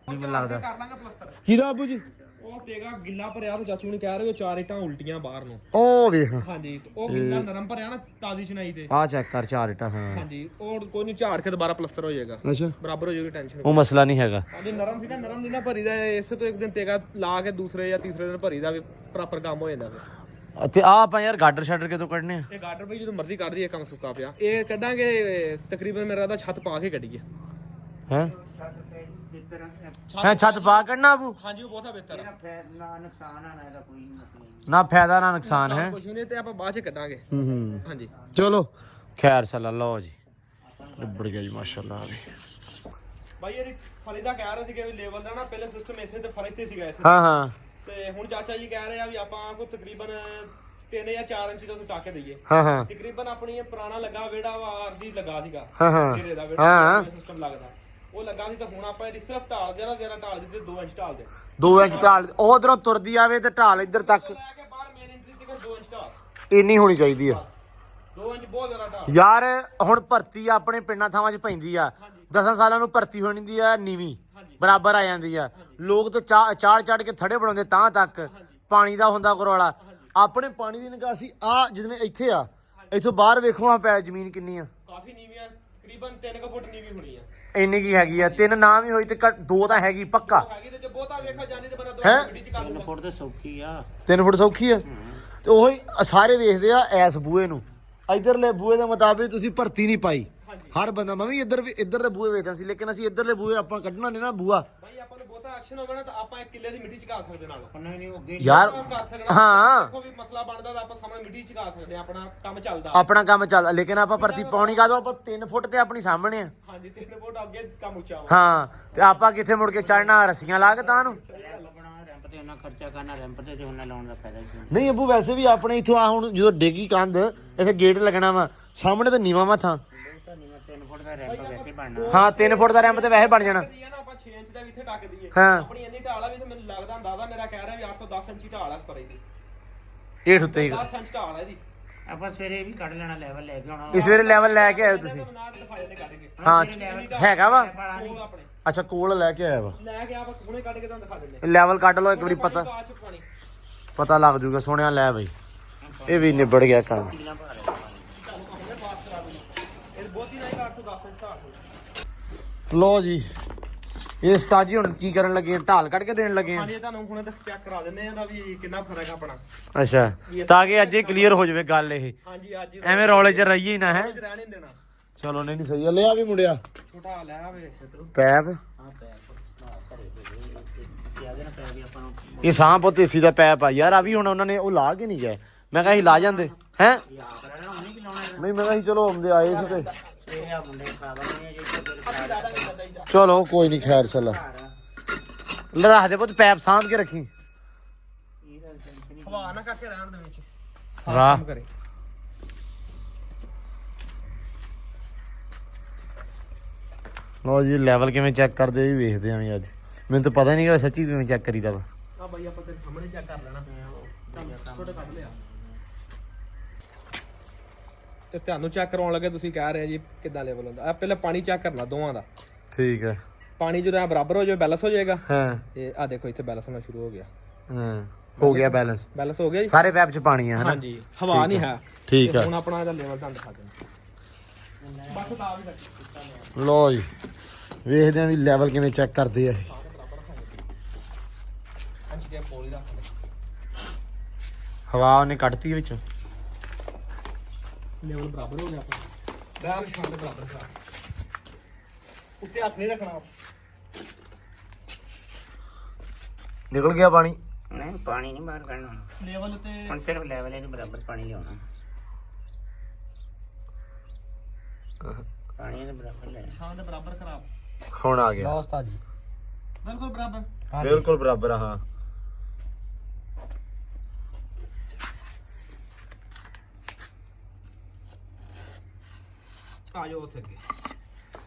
ਮੈਨੂੰ ਲੱਗਦਾ ਕਰ ਲਾਂਗਾ ਪਲਸਤਰ। ਕਿਹਦਾ ਆਬੂ ਜੀ? ਉਹ ਤੇਗਾ ਗਿੱਲਾ ਭਰਿਆ ਤੇ ਚਾਚੂ ਨੇ ਕਹਿ ਰਹੇ 4 ਇੱਟਾਂ ਉਲਟੀਆਂ ਬਾਹਰ ਨੂੰ। ਉਹ ਵੇਖ ਹਾਂਜੀ ਉਹ ਗਿੱਲਾ ਨਰਮ ਭਰਿਆ ਨਾ ਤਾਜ਼ੀ ਚਨਾਈ ਤੇ। ਆਹ ਚੈੱਕ ਕਰ 4 ਇੱਟਾਂ। ਹਾਂ ਹਾਂਜੀ ਉਹ ਕੋਈ ਨਹੀਂ, ਝਾੜ ਕੇ ਦੁਬਾਰਾ ਪਲਸਤਰ ਹੋ ਜਾਏਗਾ, ਅੱਛਾ ਬਰਾਬਰ ਹੋ ਜਾਏਗੀ, ਟੈਨਸ਼ਨ। ਉਹ ਮਸਲਾ ਨਹੀਂ ਹੈਗਾ। ਹਾਂਜੀ ਨਰਮ ਸੀ ਨਾ, ਨਰਮ ਦੀ ਨਾ ਭਰੀ ਦਾ, ਇਸੇ ਤੋਂ ਇੱਕ ਦਿਨ ਤੇਗਾ ਲਾ ਕੇ ਦੂਸਰੇ ਜਾਂ ਤੀਸਰੇ ਦਿਨ ਭਰੀ ਦਾ ਵੀ ਪ੍ਰੋਪਰ ਕੰਮ ਹੋ ਜਾਂਦਾ ਫਿਰ। ਤੇ ਆ ਆਪਾਂ ਯਾਰ ਗਾਡਰ ਸ਼ਾਡਰ ਕਿਤੋਂ ਕੱਢਨੇ ਆ? ਇਹ ਗਾਰਡਰ ਬਈ ਜਦੋਂ ਮਰਜ਼ੀ ਕੱਢ ਦਈਏ, ਕੰਮ ਸੁੱਕਾ ਪਿਆ। ਇਹ ਕੱਢਾਂਗੇ ਤਕਰੀਬਨ ਮੇਰਾ ਤਾਂ ਛੱਤ ਪਾ ਕੇ ਕੱਢੀਏ। ਹੈ ਹੈ ਛੱਤ ਪਾ ਕੱਢਣਾ ਆਬੂ? ਹਾਂਜੀ ਉਹ ਬਹੁਤਾ ਬਿਹਤਰ ਆ। ਨਾ ਫਾਇਦਾ ਨਾ ਨੁਕਸਾਨ ਹੈ। ਕੁਝ ਨਹੀਂ, ਤੇ ਆਪਾਂ ਬਾਅਦ ਚ ਕੱਢਾਂਗੇ। ਹੂੰ ਹਾਂਜੀ ਚਲੋ ਖੈਰ ਸੱਲਾ। ਲਓ ਜੀ ਉੱਬੜ ਗਿਆ ਜੀ ਮਾਸ਼ਾਅੱਲਾ। ਬਾਈ ਇਹ ਫਲੀ ਦਾ ਕਹਿ ਰਹੇ ਸੀਗੇ ਵੀ ਲੈਵਲ ਦਾ ਨਾ ਪਹਿਲੇ ਸਿਸਟਮ ਇਸੇ ਤੇ ਫਰਸ਼ ਤੇ ਸੀਗਾ ਇਸੇ। ਹਾਂ ਹਾਂ ਤੇ ਹੁਣ ਚਾਚਾ ਜੀ ਕਹਿ ਰਹੇ ਆ ਵੀ ਆਪਾਂ ਕੋ ਤਕਰੀਬਨ 3 ਜਾਂ 4 ਇੰਚ ਤੋਂ ਟਾਕੇ ਦਈਏ। ਹਾਂ ਹਾਂ ਤਕਰੀਬਨ ਆਪਣੀ ਇਹ ਪੁਰਾਣਾ ਲੱਗਾ ਵਿਹੜਾ ਵਾ, ਆਰਜੀ ਲੱਗਾ ਸੀਗਾ ਹਾਂ ਹਾਂ ਘੇਰੇ ਦਾ ਹਾਂ। ਵਿਹੜਾ ਸਿਸਟਮ ਲੱਗਦਾ, ਉਹ ਲੱਗਾ ਸੀ। ਤਾਂ ਹੁਣ ਆਪਾਂ ਇਹਦੀ ਸਿਰਫ ਢਾਲ ਦੇ ਨਾ, ਜ਼ਰਾ ਢਾਲ ਦਿੱਤੇ 2 ਇੰਚ ਢਾਲ ਦੇ। 2 ਇੰਚ ਢਾਲ ਉਹ ਉਧਰੋਂ ਤੁਰਦੀ ਆਵੇ ਤੇ ਢਾਲ ਇੱਧਰ ਤੱਕ ਲੈ ਕੇ ਬਾਹਰ ਮੇਨ ਐਂਟਰੀ ਤੱਕ 2 ਇੰਚ ਢਾਲ। ਇੰਨੀ ਹੋਣੀ ਚਾਹੀਦੀ ਆ 2 ਇੰਚ ਬਹੁਤ ਜ਼ਿਆਦਾ ਢਾਲ। ਯਾਰ। ਹੁਣ ਭਰਤੀ ਆਪਣੇ ਪਿੰਡਾਂ ਥਾਵਾਂ 'ਚ ਪੈਂਦੀ ਆ, 10 ਸਾਲਾਂ ਨੂੰ ਭਰਤੀ ਹੋਣੀ ਦੀ ਆ ਨੀਵੀਂ ਬਰਾਬਰ ਆ ਜਾਂਦੀ ਆ। ਲੋਕ ਤੇ ਚਾੜ ਕੇ ਥੜੇ ਬਣਾਉਂਦੇ ਤਾਂ ਤੱਕ ਪਾਣੀ ਦਾ ਹੁੰਦਾ ਕਰੋਲਾ। ਆਪਣੇ ਪਾਣੀ ਦੀ ਨਿਕਾਸੀ ਆ ਜਿਵੇਂ ਇੱਥੇ ਆ, ਇੱਥੋਂ ਬਾਹਰ ਵੇਖੋ ਆ ਪੈ ਜ਼ਮੀਨ ਕਿੰਨੀ ਆ। ਕਾਫੀ ਨੀਵੀਂ ਆ, ਤਕਰੀਬਨ 3 ਫੁੱਟ ਨੀਵੀਂ ਹੋਣੀ ਆ। ਇੰਨੀ ਕੀ ਹੈਗੀ ਆ? 3 ਨਾ ਵੀ ਹੋਈ ਤੇ 2 ਤਾਂ ਹੈਗੀ ਪੱਕਾ। ਹੈਗੀ ਤੇ ਜੇ ਬਹੁਤਾ ਵੇਖਾ ਜਾਣੀ ਤੇ ਬੰਦਾ 2 ਹੈਂ? ਮਿੰਟ ਚ ਕਰ ਲੂਗਾ। 3 ਫੁੱਟ ਸੌਖੀ ਆ। ਤੇ ਉਹੀ ਸਾਰੇ ਵੇਖਦੇ ਆ ਐਸ ਬੂਏ ਨੂੰ। ਇਧਰਲੇ ਬੂਏ ਦੇ ਮੁਤਾਬਿਕ ਤੁਸੀਂ ਭਰਤੀ ਨਹੀਂ ਪਾਈ। ਹਰ ਬੰਦਾ ਮੈਂ ਵੀ ਇੱਧਰ ਦੇ ਬੂਏ ਵੇਖਦਾ ਸੀ, ਲੇਕਿਨ ਅਸੀਂ ਇੱਧਰਲੇ ਬੂਏ ਆਪਾਂ ਕੱਢਣਾ ਨਹੀਂ ਨਾ ਬੂਆ। ਭਾਈ ਆਪਾਂ ਨੂੰ ਬਹੁਤਾ ਐਕਸ਼ਨ ਹੋਵੇ ਨਾ ਤਾਂ ਆਪਾਂ 1 ਕਿੱਲੇ ਦੀ ਮਿੱਟੀ ਚ ਕਰ ਸਕਦੇ ਨਾਲ। ਯਾਰ ਕਰ ਸਕਣਾ। ਹਾਂ ਦੇਖੋ ਵੀ ਮਸਲਾ ਬਣਦਾ ਤਾਂ ਆਪਾਂ ਸਾਹਮਣੇ ਮਿੱਟੀ ਚ ਕਰ ਸਕਦੇ ਆ, ਆਪਣਾ ਕੰਮ ਚੱਲਦਾ। ਆਪਣਾ ਕੰਮ ਚੱਲਦਾ, ਲੇਕਿਨ ਆਪਾਂ ਭਰਤੀ ਪਾਉਣੀ ਕਾਦੋਂ? ਆਪਾਂ 3 ਫੁੱਟ ਤੇ ਆਪਣੀ ਸਾਹਮਣੇ ਆ। ਹਾਂਜੀ 3 ਫੁੱਟ ਅੱਗੇ ਕੰਮ ਉੱਚਾ ਵਾ। ਹਾਂ ਤੇ ਆਪਾਂ ਕਿੱਥੇ ਮੁੜ ਕੇ ਚੜਨਾ? ਰੱਸੀਆਂ ਲਾ ਕੇ ਤਾਂ ਨੂੰ ਤੇ ਉਹਨਾਂ ਖਰਚਾ ਕਰਨਾ ਰੈਂਪ ਤੇ ਉਹਨਾਂ ਲਾਉਣ ਦਾ ਫਾਇਦਾ ਕੀ? ਨਹੀਂ ਅੱਬੂ ਵੈਸੇ ਵੀ ਆਪਣੇ ਇੱਥੋਂ ਆ ਹੁਣ ਜਦੋਂ ਡੇਗੀ ਕੰਧ ਇੱਥੇ ਗੇਟ ਲੱਗਣਾ ਵਾ ਸਾਹਮਣੇ ਤਾਂ ਨੀਵਾਂ ਵਾ ਥਾਂ 3 ਫੁੱਟ ਦਾ ਰੈਂਪ ਵੈਸੇ ਬਣਨਾ। ਹਾਂ 3 ਫੁੱਟ ਦਾ ਰੈਂਪ ਤੇ ਵੈਸੇ ਬਣ ਜਾਣਾ। ਇਹ ਨਾ ਆਪਾਂ 6 ਇੰਚ ਦਾ ਵੀ ਇੱਥੇ ਟੱਕ ਦਈਏ ਹਾਂ ਆਪਣੀ ਇੰਨੀ ਢਾਲ ਆ ਵੀ ਮੈਨੂੰ ਲੱਗਦਾ ਅੰਦਾਜ਼ਾ ਮੇਰਾ ਕਹਿ ਰਿਹਾ ਵੀ 8 ਤੋਂ 10 ਇੰਚੀ ਢਾਲ ਆ ਇਸ ਪਰੇ ਦੀ। ਢੇਠ ਉੱਤੇ ਹੀ 10 ਇੰਚ ਢਾਲ ਆ ਇਹਦੀ। ਆਪਾਂ ਸਵੇਰੇ ਵੀ ਕੱਢ ਲੈਣਾ ਲੈਵਲ ਲੈ ਕੇ ਆਉਣਾ। ਇਸ ਵੇਲੇ ਲੈਵਲ ਲੈ ਕੇ ਆਇਓ ਤੁਸੀਂ? ਨਾ ਦਿਖਾ ਜਾਂਦੇ ਕੱਢ ਕੇ ਹਾਂ ਹੈਗਾ ਵਾ। ਕੋਲ ਆਪਣੇ ਅੱਛਾ ਕੋਲ ਲੈ ਕੇ ਆਇਆ ਵਾ। ਲੈ ਕੇ ਆਪਾਂ ਹੁਣੇ ਕੱਢ ਕੇ ਤੁਹਾਨੂੰ ਦਿਖਾ ਦਿੰਦੇ ਲੈਵਲ ਕੱਢ ਲਓ ਇੱਕ ਵਾਰੀ ਪਾਣੀ। ਪਤਾ ਲੱਗ ਜੂਗਾ। ਸੋਹਣਿਆ ਲੈ ਬਈ ਇਹ ਵੀ ਨਿਬੜ ਗਿਆ ਕੰਮ। ਇਹ ਬਹੁਤੀ ਨਹੀਂ 8 ਤੋਂ 10 ਇੰਚ ਢਾਲ। ਲੋ ਜੀ ਇਹ ਉਸਤਾਦ ਜੀ ਹੁਣ ਕੀ ਕਰਨ ਲੱਗੇ ਆ? ਢਾਲ ਕੱਢ ਕੇ ਦੇਣ ਲੱਗੇ ਆ? ਹਾਂਜੀ ਤੁਹਾਨੂੰ ਹੁਣੇ ਤੱਕ ਚੈੱਕ ਕਰਾ ਦਿੰਦੇ ਆ ਦਾ ਵੀ ਕਿੰਨਾ ਫਰਕ ਆ ਆਪਣਾ। ਅੱਛਾ ਤਾਂ ਕਿ ਅੱਜ ਇਹ ਕਲੀਅਰ ਹੋ ਜਾਵੇ ਗੱਲ ਇਹ, ਹਾਂਜੀ ਅੱਜ ਐਵੇਂ ਰੌਲੇ 'ਚ ਰਹੀਏ ਹੀ ਨਾ ਹੈ। ਰਹਿਣ ਨਹੀਂ ਦੇਣਾ। ਚਲੋ ਨਹੀਂ ਸਹੀ ਆ। ਲਿਆ ਵੀ ਮੁੰਡਿਆ ਛੋਟਾ ਲੈ ਆਵੇ ਪੈਪ। ਇਹ ਸਾਹ ਪੁੱਤ ਏਸੀ ਦਾ ਪੈਪ ਆ ਯਾਰ। ਆ ਵੀ ਹੁਣ ਉਹਨਾਂ ਨੇ ਉਹ ਲਾ ਕੇ ਨਹੀਂ ਗਏ। ਮੈਂ ਕਿਹਾ ਸੀ ਲਾ ਜਾਂਦੇ ਹੈ। ਨਹੀਂ ਮੈਂ ਕਿਹਾ ਸੀ ਚਲੋ ਆਉਂਦੇ ਆਏ ਸੀ ਤੇ ਚਲੋ ਕੋਈ ਨਹੀਂ ਖੈਰ ਸਲਾ ਰੱਖ ਦੇ ਪੁੱਤ ਪੈਪ ਸਾਂਭ ਕੇ ਰੱਖੀ। ਹਵਾ ਨਾ ਕਰਕੇ ਰਹਿਣ ਦੇ ਵਿੱਚ। ਵਾਹ ਕਰੇ ਲੋ ਜੀ ਲੈਵਲ ਕਿਵੇਂ ਚੈੱਕ ਕਰਦੇ ਇਹ ਵੀ ਵੇਖਦੇ ਆਂ ਵੀ ਅੱਜ। ਮੈਨੂੰ ਤਾਂ ਪਤਾ ਨਹੀਂ ਕਿ ਸੱਚੀ ਕਿਵੇਂ ਚੈੱਕ ਕਰੀਦਾ ਵਾ। ਆ ਬਾਈ ਆਪਾਂ ਤੇਰੇ ਸਾਹਮਣੇ ਚੈੱਕ ਕਰ ਲੈਣਾ। ਛੋਟਾ ਕੱਢ ਲਿਆ ਤੇ ਤੁਹਾਨੂੰ ਚੈੱਕ ਕਰਾਉਣ ਲੱਗੇ ਤੁਸੀਂ ਕਹਿ ਰਹੇ ਜੀ ਕਿੱਦਾਂ ਲੈਵਲ ਹੁੰਦਾ। ਆ ਪਹਿਲਾਂ ਪਾਣੀ ਚੈੱਕ ਕਰਨਾ ਦੋਵਾਂ ਦਾ। ਠੀਕ ਹੈ। ਪਾਣੀ ਜਦੋਂ ਬਰਾਬਰ ਹੋ ਜਾਵੇ ਬੈਲੈਂਸ ਹੋ ਜਾਏਗਾ। ਹਾਂ ਇਹ ਆ ਦੇਖੋ ਇੱਥੇ ਬੈਲੈਂਸ ਹੋਣਾ ਸ਼ੁਰੂ ਹੋ ਗਿਆ। ਹਾਂ ਹੋ ਗਿਆ ਬੈਲੈਂਸ। ਬੈਲੈਂਸ ਹੋ ਗਿਆ ਜੀ। ਸਾਰੇ ਪੈਪ 'ਚ ਪਾਣੀ ਆ ਹਨਾ? ਹਾਂਜੀ ਹਵਾ ਨਹੀਂ ਹੈ। ਠੀਕ ਹੈ। ਹੁਣ ਆਪਣਾ ਇਹਦਾ ਲੈਵਲ ਤੁਹਾਨੂੰ ਦਿਖਾ ਦਿੰਦਾ। ਬਸ ਤਾਂ ਵੀ ਤੱਕ ਲੋ ਜੀ ਵੇਖਦੇ ਆਂ ਵੀ ਲੈਵਲ ਕਿਵੇਂ ਚੈੱਕ ਕਰਦੇ ਆ ਇਹ। ਅੰਚ ਦੇ ਪੋਲੀ ਦਾ ਹਵਾ ਉਹਨੇ ਕੱਢਤੀ ਵਿੱਚ। ਲੈਵਲ ਬਰਾਬਰ ਹੋ ਗਿਆ ਆਪਣਾ। ਬੈਰ ਛਾਂ ਦੇ ਬਰਾਬਰ ਕਰਾ। ਉੱਤੇ ਹੱਥ ਨਹੀਂ ਰੱਖਣਾ। ਨਿਕਲ ਗਿਆ ਪਾਣੀ। ਨਹੀਂ ਪਾਣੀ ਨਹੀਂ ਬਾਹਰ ਕੱਢਣਾ। ਲੈਵਲ ਤੇ ਹੁਣ ਸਿਰਫ ਲੈਵਲ ਇਹਦੇ ਬਰਾਬਰ ਪਾਣੀ ਲਿਆਉਣਾ। ਪਾਣੀ ਇਹਦੇ ਬਰਾਬਰ ਲੈ। ਛਾਂ ਦੇ ਬਰਾਬਰ ਕਰਾ। ਹੁਣ ਆ ਗਿਆ ਉਸਤਾਦ ਜੀ ਬਿਲਕੁਲ ਬਰਾਬਰ। ਬਿਲਕੁਲ ਬਰਾਬਰ ਆ। ਹਾਂ ਆ ਜਾਓ ਉੱਥੇ ਅੱਗੇ।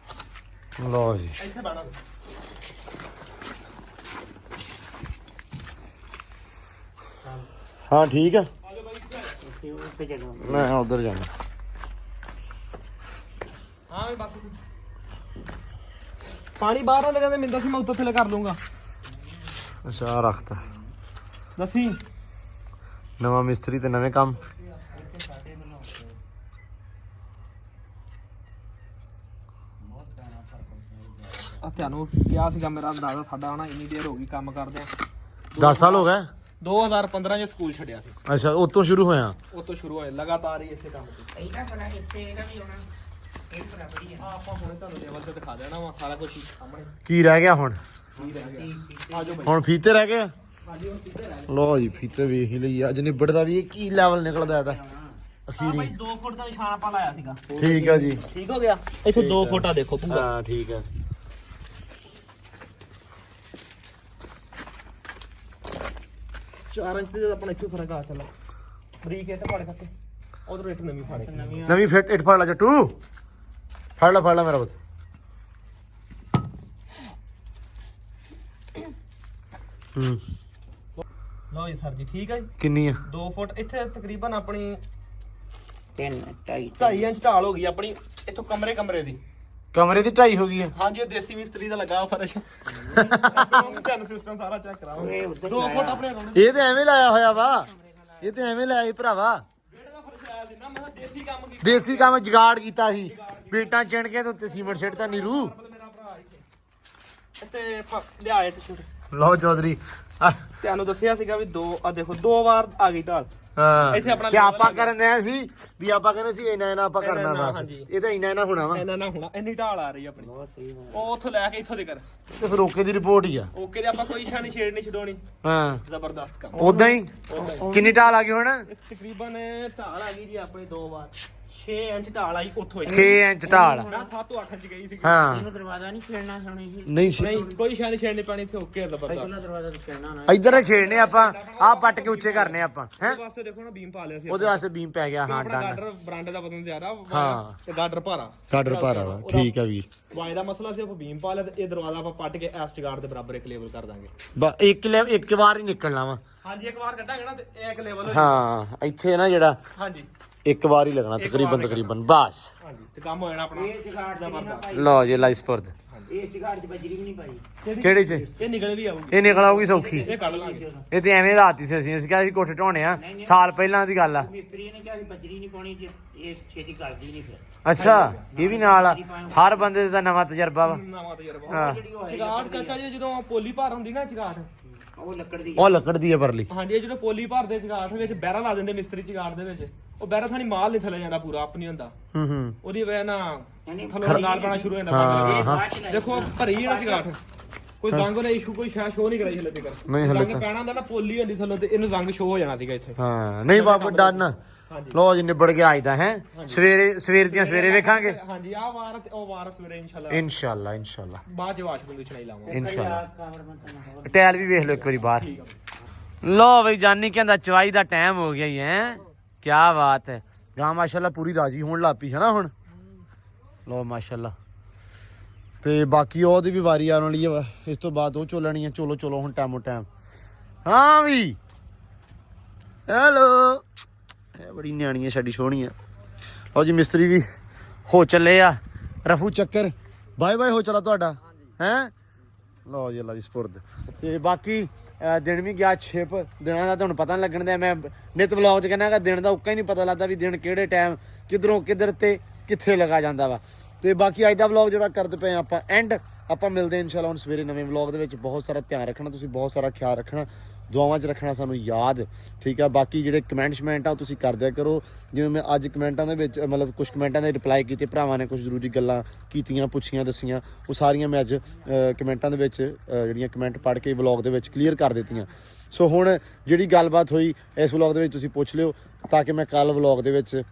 ਲੋ ਜੀ ਇੱਥੇ ਬਾਣਾ ਹਾਂ ਠੀਕ ਆ। ਆ ਜਾਓ ਬਾਈ ਉੱਤੇ ਜਦੋਂ ਮੈਂ ਉਧਰ ਜਾਣਾ। ਹਾਂ ਵੀ ਬਸ ਪਾਣੀ ਬਾਹਰ ਨਾ ਲਗਾਉਂਦੇ ਮਿੰਦਾ ਸੀ ਮੈਂ ਉੱਤੋਂ ਥੱਲੇ ਕਰ ਲੂੰਗਾ। ਅੱਛਾ ਆਹ ਰੱਖਤਾ ਦੱਸੀ ਨਵਾਂ ਮਿਸਤਰੀ ਤੇ ਨਵੇਂ ਕੰਮ। ਆ ਤੁਹਾਨੂੰ ਕਿਹਾ ਸੀਗਾ ਮੇਰਾ ਅੰਦਾਜ਼ਾ ਸਾਡਾ ਹਨਾ ਇੰਨੀ ਦੇਰ ਹੋ ਗਈ ਕੰਮ ਕਰਦੇ ਆ। 10 ਸਾਲ ਹੋ ਗਏ। 2015 ਚ ਸਕੂਲ ਛੱਡਿਆ ਸੀ। ਅੱਛਾ ਉਤੋਂ ਸ਼ੁਰੂ ਹੋਇਆ। ਉਹ ਤੋਂ ਸ਼ੁਰੂ ਹੋਏ ਲਗਾਤਾਰ ਹੀ ਇੱਥੇ ਕੰਮ ਕੀਤਾ। ਇਹਦਾ ਬੜਾ ਇੱਥੇ ਇਹਦਾ ਵੀ ਹੋਣਾ। ਇਹ ਬਰਾਬਰ ਹੀ ਆ। ਆਪਾਂ ਹੁਣੇ ਤੁਹਾਨੂੰ ਲੈਵਲ ਤੇ ਦਿਖਾ ਦੇਣਾ ਵਾ ਸਾਰਾ ਕੁਝ ਸਾਹਮਣੇ ਕੀ ਰਹਿ ਗਿਆ ਹੁਣ? ਕੀ ਰਹਿ ਗਿਆ। ਆ ਜਾਓ ਬਾਈ। ਹੁਣ ਫੀਤੇ ਰਹਿ ਗਏ ਆ? ਹਾਂਜੀ ਹੁਣ ਕਿੱਥੇ ਰਹਿ ਲੋ ਜੀ ਫੀਤੇ ਵੇਖ ਹੀ ਲਈ ਅੱਜ ਨਿਬੜਦਾ ਵੀ ਇਹ ਕੀ ਲੈਵਲ ਨਿਕਲਦਾ ਇਹਦਾ ਆ ਅਖੀਰੀ। ਬਾਈ 2 ਫੁੱਟ ਦਾ ਨਿਸ਼ਾਨ ਆਪਾਂ ਲਾਇਆ ਸੀਗਾ। ਠੀਕ ਆ ਜੀ। ਠੀਕ ਹੋ ਗਿਆ। ਇੱਥੇ 2 ਫੁੱਟ ਆ ਦੇਖੋ ਪੂਰਾ। ਹਾਂ ਠੀਕ ਆ। 4 ਇੰਚ ਦੇ ਆਪਣਾ ਇੱਥੇ ਫਰਕ ਆ ਚੱਲਾ। ਬਰੀਕ ਇੱਟ ਫੜ ਕੇ ਉਧਰ ਇੱਟ ਨਵੀਂ ਫੜ ਕੇ। ਨਵੀਂ ਫਿੱਟ ਇੱਟ ਫੜ ਲਾ ਜੱਟੂ। ਫੜ ਲਾ ਮੇਰਾ ਪੁੱਤ। ਲਓ ਜੀ ਸਰ ਜੀ ਠੀਕ ਹੈ ਜੀ। ਕਿੰਨੀ ਆ? 2 ਫੁੱਟ ਇੱਥੇ ਤਕਰੀਬਨ ਆਪਣੀ 3 2.5 2.5 ਇੰਚ ਢਾਲ ਹੋ ਗਈ ਆਪਣੀ ਇੱਥੋਂ ਕਮਰੇ ਦੀ। ਕਮਰੇ ਦੀ 2.5 ਹੋ ਗਈ ਆ। ਹਾਂਜੀ ਇਹ ਦੇਸੀ ਮਿਸਤਰੀ ਦਾ ਲੱਗਾ ਫਰਸ਼। ਤੁਹਾਨੂੰ ਸਿਸਟਮ ਸਾਰਾ ਚੈੱਕ ਕਰਾਵਾਂਗੇ। 2 ਫੁੱਟ ਆਪਣੇ ਰੋਣੇ ਇਹ ਤੇ ਐਵੇਂ ਲਾਇਆ ਹੋਇਆ ਵਾ। ਇਹ ਤੇ ਐਵੇਂ ਲਾਇਆ ਸੀ ਭਰਾਵਾ। ਵਿਹੜੇ ਦਾ ਫਰਸ਼ ਆਇਆ ਸੀ ਨਾ ਮੈਂ ਕਿਹਾ ਦੇਸੀ ਕੰਮ ਕੀਤਾ। ਦੇਸੀ ਕੰਮ ਜਗਾੜ ਕੀਤਾ ਸੀ। ਬੀਟਾਂ ਚਿਣ ਕੇ ਤੇ ਉੱਤੇ ਸੀਮੈਂਟ ਸਿੱਟਦਾ ਨੀਰੂ। ਮੇਰਾ ਭਰਾ ਇੱਥੇ ਲਿਆ ਇੱਟ ਛੁੱਟ। ਲਓ ਚੌਧਰੀ ਤੁਹਾਨੂੰ ਦੱਸਿਆ ਸੀਗਾ ਵੀ 2 ਆ ਦੇਖੋ 2 ਵਾਰ ਆ ਗਈ ਢਾਲ। ਹਾਂ ਇੱਥੇ ਆਪਣਾ ਕਿ ਆਪਾਂ ਕਰਨ ਦੇ ਸੀ ਵੀ ਆਪਾਂ ਕਹਿੰਦੇ ਸੀ ਇਹਨਾਂ ਆਪਾਂ ਕਰਨਾ ਇੰਨਾ, ਬਸ। ਹਾਂਜੀ। ਇਹ ਤਾਂ ਇਹਨਾਂ ਹੋਣਾ ਵਾ। ਇਹਨਾਂ ਨਾ ਹੋਣਾ ਇੰਨੀ ਢਾਲ ਆ ਰਹੀ ਆਪਣੀ। ਉਹ ਉੱਥੋਂ ਲੈ ਕੇ ਇੱਥੋਂ ਦੇ ਕਰ ਤੇ ਫਿਰ ਓਕੇ ਦੀ ਰਿਪੋਰਟ ਹੀ ਆ। ਓਕੇ ਦੇ ਆਪਾਂ ਕੋਈ ਛਾਣੀ ਛੇੜ ਨਹੀਂ ਛਡਾਉਣੀ। ਹਾਂ ਜ਼ਬਰਦਸਤ ਕੰਮ। ਉਦਾਂ ਹੀ ਕਿੰਨੀ ਢਾਲ ਆ ਗਈ ਹੁਣ? ਤਕਰੀਬਨ ਢਾਲ ਆ ਗਈ ਜੀ ਆਪਣੀ 2 ਵਾਰ 6 ਇੰਚ ਢਾਲ ਆਈ ਉੱਥੋਂ 6 ਇੰਚ ਢਾਲ ਮੈਂ 7 ਤੋਂ 8 ਇੰਚ ਗਈ ਸੀ ਹਾਂ ਇਹਨੂੰ ਦਰਵਾਜ਼ਾ ਨਹੀਂ ਛੇੜਨਾ ਸੁਣੀ ਸੀ ਨਹੀਂ ਨਹੀਂ ਕੋਈ ਸ਼ਾਇਦ ਛੇੜਨੀ ਪੈਣੀ ਇੱਥੇ ਓਕੇ ਜ਼ਬਰਦਸਤ ਪਹਿਲਾਂ ਦਰਵਾਜ਼ਾ ਨਹੀਂ ਛੇੜਨਾ ਨਾ ਇੱਧਰ ਛੇੜਨੇ ਆਪਾਂ ਆ ਪੱਟ ਕੇ ਉੱਚੇ ਕਰਨੇ ਆਪਾਂ ਹੈ ਉਹਦੇ ਵਾਸਤੇ ਦੇਖੋ ਨਾ ਬੀਮ ਪਾ ਲਿਆ ਸੀ ਉਹਦੇ ਵਾਸਤੇ ਬੀਮ ਪੈ ਗਿਆ ਹਾਂ ਆਪਣਾ ਡਨ ਗਾਡਰ ਬਰਾਂਡੇ ਦਾ ਬਦਨ ਜ਼ਿਆਦਾ ਹਾਂ। ਤੇ ਗਾਡਰ ਭਾਰਾ ਗਾਡਰ ਭਾਰਾ ਵਾ ਠੀਕ ਆ ਵੀਰ ਵਾਏ ਦਾ ਮਸਲਾ ਸੀ ਆਪਾਂ ਬੀਮ ਪਾ ਲਿਆ ਤੇ ਇਹ ਦਰਵਾਜ਼ਾ ਆਪਾਂ ਪੱਟ ਕੇ ਐਸ ਟਿਗਾਰ ਦੇ ਬਰਾਬਰ ਇੱਕ ਲੈਵਲ ਕਰ ਦਾਂਗੇ ਇੱਕ ਵਾਰ ਹੀ ਨਿਕਲਣਾ ਵਾ ਹਾਂਜੀ ਇੱਕ ਵਾਰ ਕੱਢਾਂਗੇ ਨਾ ਤੇ ਇਹ ਇੱਕ ਲੈਵਲ ਹੋ ਹਾਂ ਇੱਥੇ ਨਾ ਜਿਹੜਾ ਹਾਂਜੀ ਇੱਕ ਵਾਰ ਹੀ ਲੱਗਣਾ ਤਕਰੀਬਨ ਬਸ ਹਾਂਜੀ ਤੇ ਕੰਮ ਹੋ ਜਾਣਾ ਆਪਣਾ ਇਹ ਚਿਗਾੜ ਦਾ ਬੰਦਾ ਲਓ ਜੀ ਲਾਈਸਪੁਰਦ ਇਹ ਚਿਗਾੜ ਚ ਬਜਰੀ ਵੀ ਨਹੀਂ ਪਾਈ ਕਿਹੜੇ ਚ ਇਹ ਨਿਕਲ ਵੀ ਆਊਗੀ ਇਹ ਨਿਕਲ ਆਊਗੀ ਸੌਖੀ ਇਹ ਕੱਢ ਲਾਂਗੇ ਇਹ ਤੇ ਐਵੇਂ ਰਾਤੀ ਸੀ ਅਸੀਂ ਕਿਹਾ ਸੀ ਕੋਠੇ ਢਾਉਣੇ ਆ ਸਾਲ ਪਹਿਲਾਂ ਦੀ ਗੱਲ ਆ ਮਿਸਤਰੀ ਨੇ ਕਿਹਾ ਸੀ ਬਜਰੀ ਨਹੀਂ ਪਾਉਣੀ ਜੇ ਇਹ ਛੇਤੀ ਕਰਦੀ ਨਹੀਂ ਫਿਰ ਅੱਛਾ ਇਹ ਵੀ ਨਾਲ ਆ ਹਰ ਬੰਦੇ ਦਾ ਨਵਾਂ ਤਜਰਬਾ ਵਾ ਨਵਾਂ ਤਜਰਬਾ ਹਾਂ ਚਿਗਾੜ ਚਾਚਾ ਜੀ ਜਦੋਂ ਪੋਲੀ ਭਰ ਹੁੰਦੀ ਨਾ ਚਿਗਾੜ ਉਹ ਲੱਕੜ ਦੀ ਉਹ ਲੱਕੜ ਦੀ ਆ ਪਰਲੀ ਹਾਂਜੀ ਇਹ ਜਦੋਂ ਪੋਲੀ ਭਰਦੇ ਚਿਗਾੜ ਵਿੱਚ ਬੈਰਾ ਲਾ ਦਿੰਦੇ ਮਿਸਤਰੀ ਚਿਗਾੜ ਦੇ ਵਿੱਚ ਉਹ ਬੈਰਾ ਥਾਣੀ ਮਾਲ ਨਹੀਂ ਥੱਲੇ ਜਾਂਦਾ ਪੂਰਾ ਆਪ ਨਹੀਂ ਹੁੰਦਾ ਹੂੰ ਉਹਦੀ ਵਜ੍ਹਾ ਨਾਲ ਯਾਨੀ ਥੱਲੋਂ ਗਾਲ ਪੈਣਾ ਸ਼ੁਰੂ ਹੋ ਜਾਂਦਾ ਹਾਂ, ਬਾਅਦ ਚ ਦੇਖੋ ਭਰੀ ਜਿਹੜਾ ਚਿਗਾੜ ਕੋਈ ਜ਼ੰਗ ਨੇ ਇਸ਼ੂ ਕੋਈ ਸ਼ੋ ਨਹੀਂ ਕਰਾਈ ਹਲੇ ਤੱਕ ਨਹੀਂ ਹਲੇ ਜ਼ੰਗ ਪੈਣਾ ਹੁੰਦਾ ਨਾ ਪੋਲੀ ਹੁੰਦੀ ਥੱਲੋਂ ਤੇ ਇਹਨੂੰ ਜ਼ੰਗ ਸ਼ੋ ਹੋ ਜਾਣਾ ਸੀਗਾ ਇੱਥੇ ਹਾਂ ਨਹੀਂ ਬਾਬਾ ਡਨ ਲੋ ਜੀ ਨਿਬੜ ਗਿਆ ਅੱਜ ਦਾ ਹੈ ਸਵੇਰ ਦੀਆਂ ਸਵੇਰੇ ਵੇਖਾਂਗੇ ਹਾਂਜੀ ਆਹ ਵਾਰ ਤੇ ਉਹ ਵਾਰ ਸਵੇਰੇ ਇਨਸ਼ਾਅੱਲਾ ਬਾਅਦ ਚ ਵਾਸ਼ਰੂਮ ਦੀ ਚੜਾਈ ਲਾਵਾਂਗੇ ਇਨਸ਼ਾਅੱਲਾ ਟੈਲ ਵੀ ਵੇਖ ਲਓ ਇੱਕ ਵਾਰੀ ਬਾਹਰ ਲੋ ਬਈ ਜਾਨੀ ਕਹਿੰਦਾ ਚਵਾਈ ਦਾ ਟਾਈਮ ਹੋ ਗਿਆ ਹੀ ਹੈ ਕੀ ਬਾਤ ਹੈ ਗਾਂ ਮਾਸ਼ਾਅੱਲਾ ਪੂਰੀ ਰਾਜੀ ਹੋਣ ਲੱਪੀ ਹੈ ਨਾ ਹੁਣ ਲੋ ਮਾਸ਼ਾਅੱਲਾ ਤੇ ਬਾਕੀ ਉਹਦੀ ਵੀ ਵਾਰੀ ਆਉਣ ਵਾਲੀ ਹੈ ਇਸ ਤੋਂ ਬਾਅਦ ਉਹ ਚੋਲਣੀ ਹੈ ਚਲੋ ਹੁਣ ਟਾਈਮੋ ਟਾਈਮ ਹਾਂ ਵੀ ਹੈਲੋ ਇਹ ਬੜੀ ਨਿਆਣੀ ਹੈ ਸਾਡੀ ਸੋਹਣੀ ਆ ਲਓ ਜੀ ਮਿਸਤਰੀ ਵੀ ਹੋ ਚੱਲੇ ਆ ਰਫੂ ਚੱਕਰ ਬਾਏ ਹੋ ਚਲਾ ਤੁਹਾਡਾ ਹੈ ਲਓ ਜੀ ਅੱਲਾ ਦੀ ਸਪੁਰਦ ਤੇ ਬਾਕੀ ਦਿਨ ਵੀ ਗਿਆ ਛਿਪ ਦਿਨਾਂ ਦਾ ਤੁਹਾਨੂੰ ਪਤਾ ਨਹੀਂ ਲੱਗਣ ਦਿਆ ਮੈਂ ਨਿਤ ਵਲੌਗ 'ਚ ਕਹਿੰਦਾ ਕਿ ਦਿਨ ਦਾ ਉੱਕਾ ਹੀ ਨਹੀਂ ਪਤਾ ਲੱਗਦਾ ਵੀ ਦਿਨ ਕਿਹੜੇ ਟਾਈਮ ਕਿੱਧਰੋਂ ਕਿੱਧਰ ਤੇ ਕਿੱਥੇ ਲਗਾ ਜਾਂਦਾ ਵਾ ਤੇ ਬਾਕੀ ਅੱਜ ਦਾ ਵਲੌਗ ਜਿਹੜਾ ਕਰਦੇ ਪਏ ਆਪਾਂ ਐਂਡ ਆਪਾਂ ਮਿਲਦੇ ਇਨਸ਼ਾਅੱਲਾ ਹੁਣ ਸਵੇਰੇ ਨਵੇਂ ਵਲੌਗ ਦੇ ਵਿੱਚ ਬਹੁਤ ਸਾਰਾ ਧਿਆਨ ਰੱਖਣਾ ਤੁਸੀਂ ਬਹੁਤ ਸਾਰਾ ਖਿਆਲ ਰੱਖਣਾ ਦੁਆਵਾਂ 'ਚ ਰੱਖਣਾ ਸਾਨੂੰ ਯਾਦ ਠੀਕ ਆ ਬਾਕੀ ਜਿਹੜੇ ਕਮੈਂਟ ਆ ਉਹ ਤੁਸੀਂ ਕਰ ਦਿਆ ਕਰੋ ਜਿਵੇਂ ਮੈਂ ਅੱਜ ਕਮੈਂਟਾਂ ਦੇ ਵਿੱਚ ਮਤਲਬ ਕੁਝ ਕਮੈਂਟਾਂ ਦੇ ਰਿਪਲਾਈ ਕੀਤੇ ਭਰਾਵਾਂ ਨੇ ਕੁਝ ਜ਼ਰੂਰੀ ਗੱਲਾਂ ਕੀਤੀਆਂ ਪੁੱਛੀਆਂ ਦੱਸੀਆਂ ਉਹ ਸਾਰੀਆਂ ਮੈਂ ਅੱਜ ਕਮੈਂਟਾਂ ਦੇ ਵਿੱਚ ਜਿਹੜੀਆਂ ਕਮੈਂਟ ਪੜ੍ਹ ਕੇ ਵਲੌਗ ਦੇ ਵਿੱਚ ਕਲੀਅਰ ਕਰ ਦਿੱਤੀਆਂ ਸੋ ਹੁਣ ਜਿਹੜੀ ਗੱਲਬਾਤ ਹੋਈ ਇਸ ਵਲੌਗ ਦੇ ਵਿੱਚ ਤੁਸੀਂ ਪੁੱਛ ਲਿਓ ਤਾਂ ਕਿ ਮੈਂ ਕੱਲ ਵਲੌਗ ਦੇ ਵਿੱਚ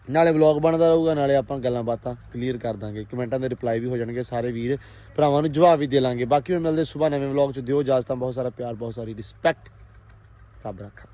ਨਾਲੇ ਵਲੌਗ ਬਣਦਾ ਰਹੂਗਾ ਨਾਲੇ ਆਪਾਂ ਗੱਲਾਂ ਬਾਤਾਂ ਕਲੀਅਰ ਕਰ ਦਾਂਗੇ ਕਮੈਂਟਾਂ ਦੇ ਰਿਪਲਾਈ ਵੀ ਹੋ ਜਾਣਗੇ ਸਾਰੇ ਵੀਰ ਭਰਾਵਾਂ ਨੂੰ ਜਵਾਬ ਵੀ ਦੇ ਲਾਂਗੇ ਬਾਕੀ ਮਿਲਦੇ ਸਵੇਰ ਨਵੇਂ ਵਲੌਗ 'ਚ ਦਿਓ ਇਜਾਜ਼ਤਾਂ ਬਹੁਤ ਸਾਰਾ ਪਿਆਰ ਬਹੁਤ ਸਾਰੀ ਰਿਸਪੈਕਟ ਰੱਬ ਰੱਖਾ